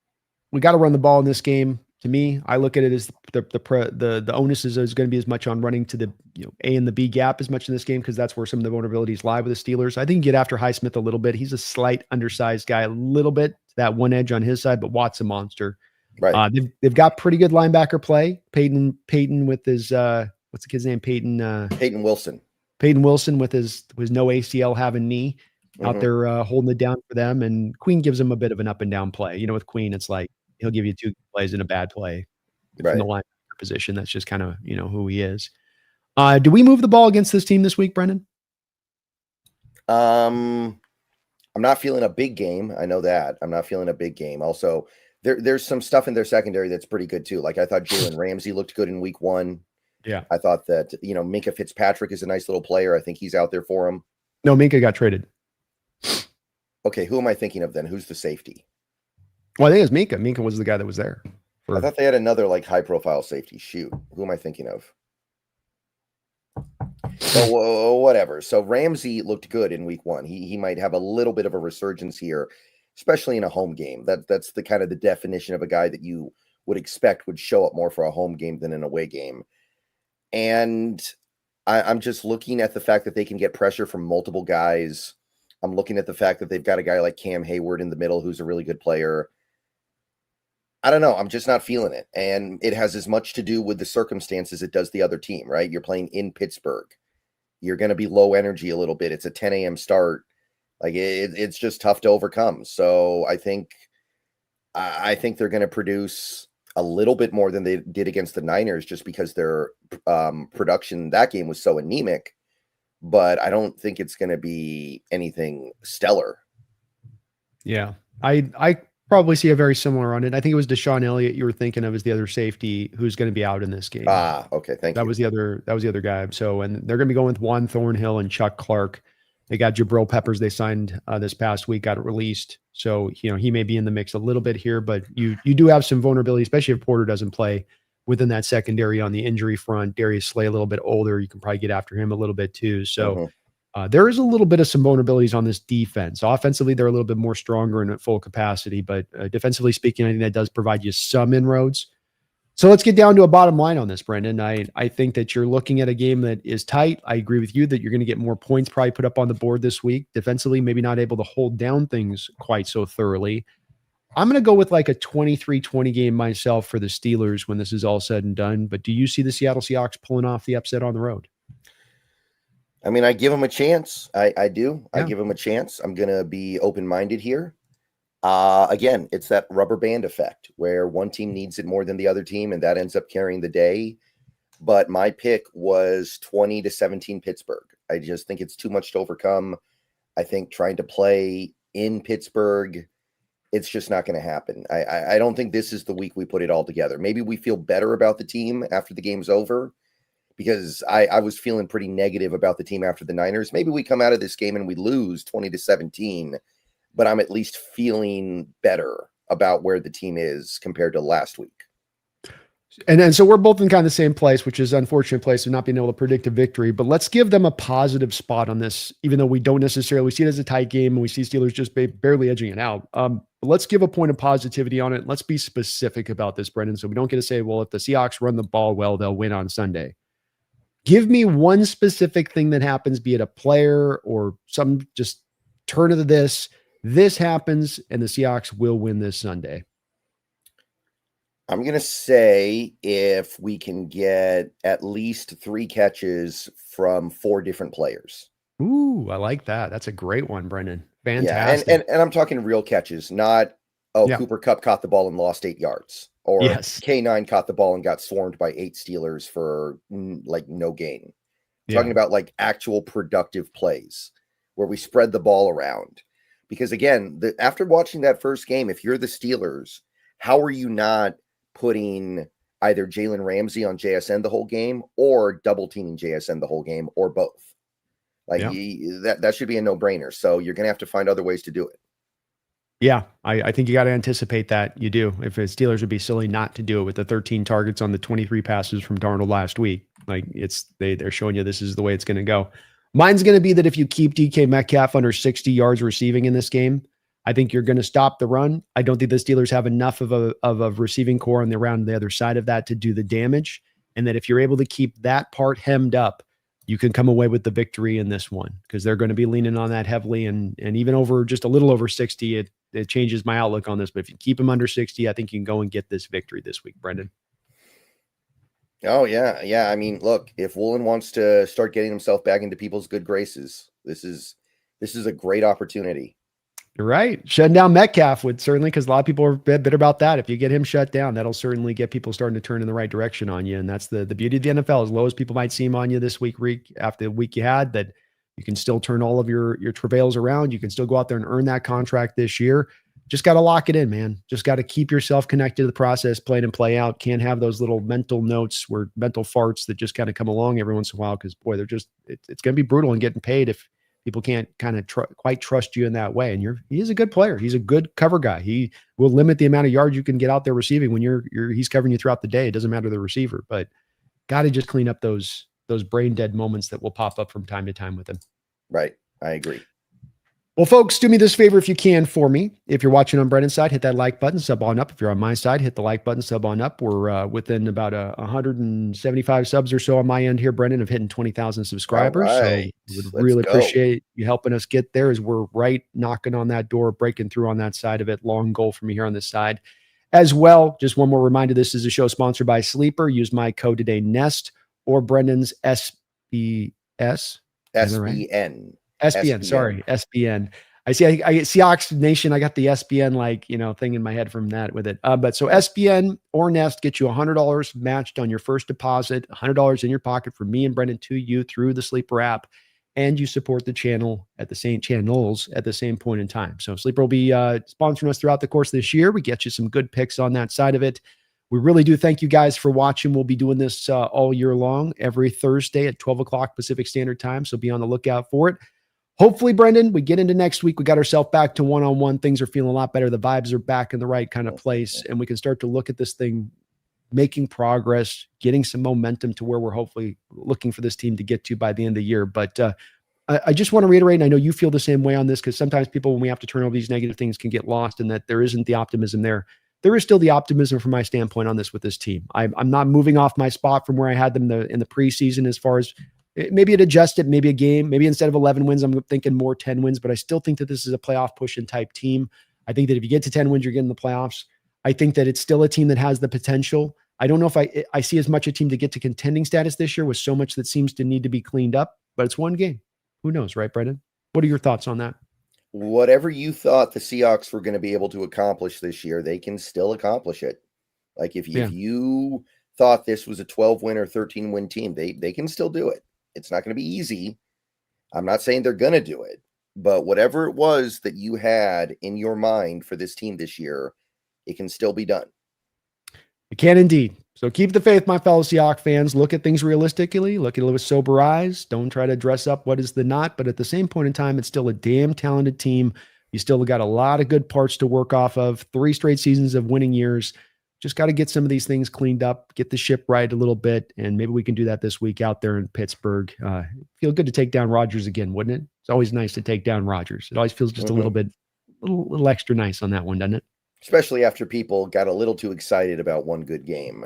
we got to run the ball in this game. to me. I look at it as the onus is going to be as much on running to the A and the B gap as much in this game, because that's where some of the vulnerabilities lie with the Steelers. I think you get after Highsmith a little bit. He's a slight undersized guy, a little bit, that one edge on his side, but Watt's a monster. Right. They've got pretty good linebacker play. Peyton with his what's the kid's name? Peyton Wilson. Peyton Wilson with his no ACL having knee out there holding it down for them. And Queen gives him a bit of an up and down play. With Queen, it's like he'll give you 2 plays and a bad play from the linebacker position. That's just kind of who he is. Do we move the ball against this team this week, Brendan? I'm not feeling a big game. I know that. I'm not feeling a big game. Also, there's some stuff in their secondary that's pretty good too. Like I thought Jalen Ramsey looked good in week 1. Yeah. I thought that, Minkah Fitzpatrick is a nice little player. I think he's out there for him. No, Minkah got traded. Okay, who am I thinking of then? Who's the safety? Well, I think it was Minkah. Minkah was the guy that was there. I thought they had another high profile safety. Shoot, who am I thinking of? So whatever. So Ramsey looked good in week 1. He might have a little bit of a resurgence here, especially in a home game. That's the kind of the definition of a guy that you would expect would show up more for a home game than an away game. And I'm just looking at the fact that they can get pressure from multiple guys. I'm looking at the fact that they've got a guy like Cam Hayward in the middle who's a really good player. I don't know. I'm just not feeling it. And it has as much to do with the circumstances as it does the other team, right? You're playing in Pittsburgh. You're going to be low energy a little bit. It's a 10 a.m. start. It's just tough to overcome. So I think they're going to produce a little bit more than they did against the Niners, just because their production that game was so anemic. But I don't think it's going to be anything stellar. Yeah, I probably see a very similar on it. I think it was Deshaun Elliott you were thinking of as the other safety who's going to be out in this game. Okay, thank you. That was the other guy. So, and they're going to be going with Juan Thornhill and Chuck Clark. They got Jabril Peppers. They signed this past week, got it released. So, he may be in the mix a little bit here, but you do have some vulnerability, especially if Porter doesn't play within that secondary on the injury front. Darius Slay, a little bit older. You can probably get after him a little bit too. So there is a little bit of some vulnerabilities on this defense. Offensively, they're a little bit more stronger and at full capacity, but defensively speaking, I think that does provide you some inroads. So let's get down to a bottom line on this, Brendan. I think that you're looking at a game that is tight. I agree with you that you're going to get more points probably put up on the board this week. Defensively, maybe not able to hold down things quite so thoroughly. I'm going to go with a 23-20 game myself for the Steelers when this is all said and done. But do you see the Seattle Seahawks pulling off the upset on the road? I mean, I give them a chance. I do. Yeah. I give them a chance. I'm going to be open-minded here. Again, it's that rubber band effect where one team needs it more than the other team, and that ends up carrying the day. But my pick was 20-17 Pittsburgh. I just think it's too much to overcome. I think trying to play in Pittsburgh, it's just not going to happen. I don't think this is the week we put it all together. Maybe we feel better about the team after the game's over, because I was feeling pretty negative about the team after the Niners. Maybe we come out of this game and we lose 20-17, but I'm at least feeling better about where the team is compared to last week. And so we're both in kind of the same place, which is an unfortunate place of not being able to predict a victory. But let's give them a positive spot on this, even though we don't necessarily see it as a tight game and we see Steelers just barely edging it out. But let's give a point of positivity on it. Let's be specific about this, Brendan, so we don't get to say, well, if the Seahawks run the ball well, they'll win on Sunday. Give me one specific thing that happens, be it a player or some just turn of this happens and the Seahawks will win this Sunday. I'm going to say if we can get at least 3 catches from 4 different players. Ooh, I like that. That's a great one, Brendan. Fantastic. Yeah, and I'm talking real catches, not, Cooper Kupp caught the ball and lost 8 yards. Or K9 caught the ball and got swarmed by 8 Steelers for no gain. Talking about actual productive plays where we spread the ball around. Because again, after watching that first game, if you're the Steelers, how are you not putting either Jalen Ramsey on JSN the whole game or double teaming JSN the whole game or both? That should be a no-brainer. So you're going to have to find other ways to do it. Yeah, I think you got to anticipate that. You do. If the Steelers would be silly not to do it with the 13 targets on the 23 passes from Darnold last week. They're showing you this is the way it's going to go. Mine's going to be that if you keep DK Metcalf under 60 yards receiving in this game, I think you're going to stop the run. I don't think the Steelers have enough of a receiving core on the other side of that to do the damage. And that if you're able to keep that part hemmed up, you can come away with the victory in this one, because they're going to be leaning on that heavily. And even over just a little over 60, it changes my outlook on this. But if you keep them under 60, I think you can go and get this victory this week, Brendan. Oh, yeah. Yeah. I mean, look, if Woolen wants to start getting himself back into people's good graces, this is a great opportunity. You're right. Shutting down Metcalf would certainly, because a lot of people are bitter about that. If you get him shut down, that'll certainly get people starting to turn in the right direction on you. And that's the beauty of the NFL. As low as people might seem on you this week after the week you had, that you can still turn all of your travails around. You can still go out there and earn that contract this year. Just got to lock it in, man. Just got to keep yourself connected to the process, play in and play out. Can't have those little mental notes or mental farts that just kind of come along every once in a while, because, boy, it's going to be brutal in getting paid if people can't kind of quite trust you in that way. And he is a good player. He's a good cover guy. He will limit the amount of yards you can get out there receiving when he's covering you throughout the day. It doesn't matter the receiver, but got to just clean up those brain dead moments that will pop up from time to time with him. Right. I agree. Well, folks, do me this favor if you can for me. If you're watching on Brendan's side, hit that like button, sub on up. If you're on my side, hit the like button, sub on up. We're within about 175 subs or so on my end here, Brendan, of hitting 20,000 subscribers. Right. So would really appreciate you helping us get there, as we're right knocking on that door, breaking through on that side of it. Long goal for me here on this side. As well, just one more reminder, this is a show sponsored by Sleeper. Use my code today, NEST, or Brendan's SBN. SBN, sorry, SBN. I see Seahawks Nation. I got the SBN thing in my head from that with it. But so SBN or Nest get you $100 matched on your first deposit, $100 in your pocket from me and Brendan to you through the Sleeper app, and you support the channels at the same point in time. So Sleeper will be sponsoring us throughout the course of this year. We get you some good picks on that side of it. We really do thank you guys for watching. We'll be doing this all year long, every Thursday at 12 o'clock Pacific Standard Time. So be on the lookout for it. Hopefully, Brendan, we get into next week. We got ourselves back to one-on-one. Things are feeling a lot better. The vibes are back in the right kind of place, and we can start to look at this thing, making progress, getting some momentum to where we're hopefully looking for this team to get to by the end of the year. But I just want to reiterate, and I know you feel the same way on this, because sometimes people, when we have to turn over these negative things, can get lost in that there isn't the optimism there. There is still the optimism from my standpoint on this with this team. I'm not moving off my spot from where I had them in the preseason, as far as maybe it adjusted, maybe a game, maybe instead of 11 wins, I'm thinking more 10 wins, but I still think that this is a playoff pushing type team. I think that if you get to 10 wins, you're getting the playoffs. I think that it's still a team that has the potential. I don't know if I see as much a team to get to contending status this year with so much that seems to need to be cleaned up, but it's one game. Who knows, right, Brendan? What are your thoughts on that? Whatever you thought the Seahawks were going to be able to accomplish this year, they can still accomplish it. Like if you thought this was a 12-win or 13-win team, they can still do it. It's not going to be easy. I'm not saying they're going to do it, but whatever it was that you had in your mind for this team this year, it can still be done. It can indeed. So keep the faith, my fellow Seahawks fans. Look at things realistically. Look at it with sober eyes. Don't try to dress up what is the not, but at the same point in time, it's still a damn talented team. You still got a lot of good parts to work off of. 3 straight seasons of winning years. Just got to get some of these things cleaned up, get the ship right a little bit, and maybe we can do that this week out there in Pittsburgh. Feel good to take down Rodgers again, wouldn't it? It's always nice to take down Rodgers. It always feels just a little bit, little extra nice on that one, doesn't it? Especially after people got a little too excited about one good game.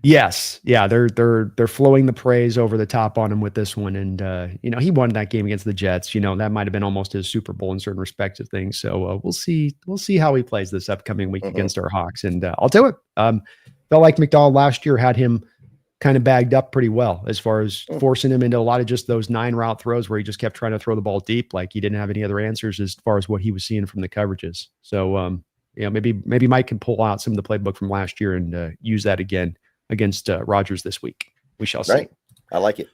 Yes. Yeah. They're flowing the praise over the top on him with this one. And, he won that game against the Jets. That might've been almost his Super Bowl in certain respects of things. So we'll see how he plays this upcoming week against our Hawks. And I'll tell it, felt like McDonald last year had him kind of bagged up pretty well, as far as forcing him into a lot of just those 9 route throws where he just kept trying to throw the ball deep. Like he didn't have any other answers as far as what he was seeing from the coverages. So, maybe Mike can pull out some of the playbook from last year and use that again against Rodgers this week. We shall see. Right. I like it.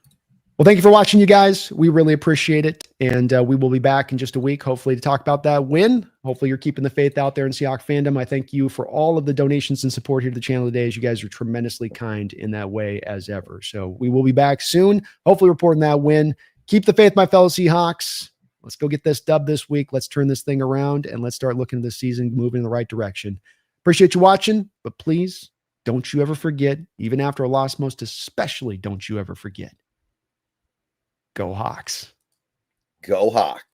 Well, thank you for watching, you guys. We really appreciate it. And we will be back in just a week, hopefully, to talk about that win. Hopefully you're keeping the faith out there in Seahawks fandom. I thank you for all of the donations and support here to the channel today, as you guys are tremendously kind in that way as ever. So we will be back soon, hopefully reporting that win. Keep the faith, my fellow Seahawks. Let's go get this dub this week. Let's turn this thing around and let's start looking at the season moving in the right direction. Appreciate you watching, but please don't you ever forget, even after a loss, most especially don't you ever forget. Go Hawks. Go Hawks.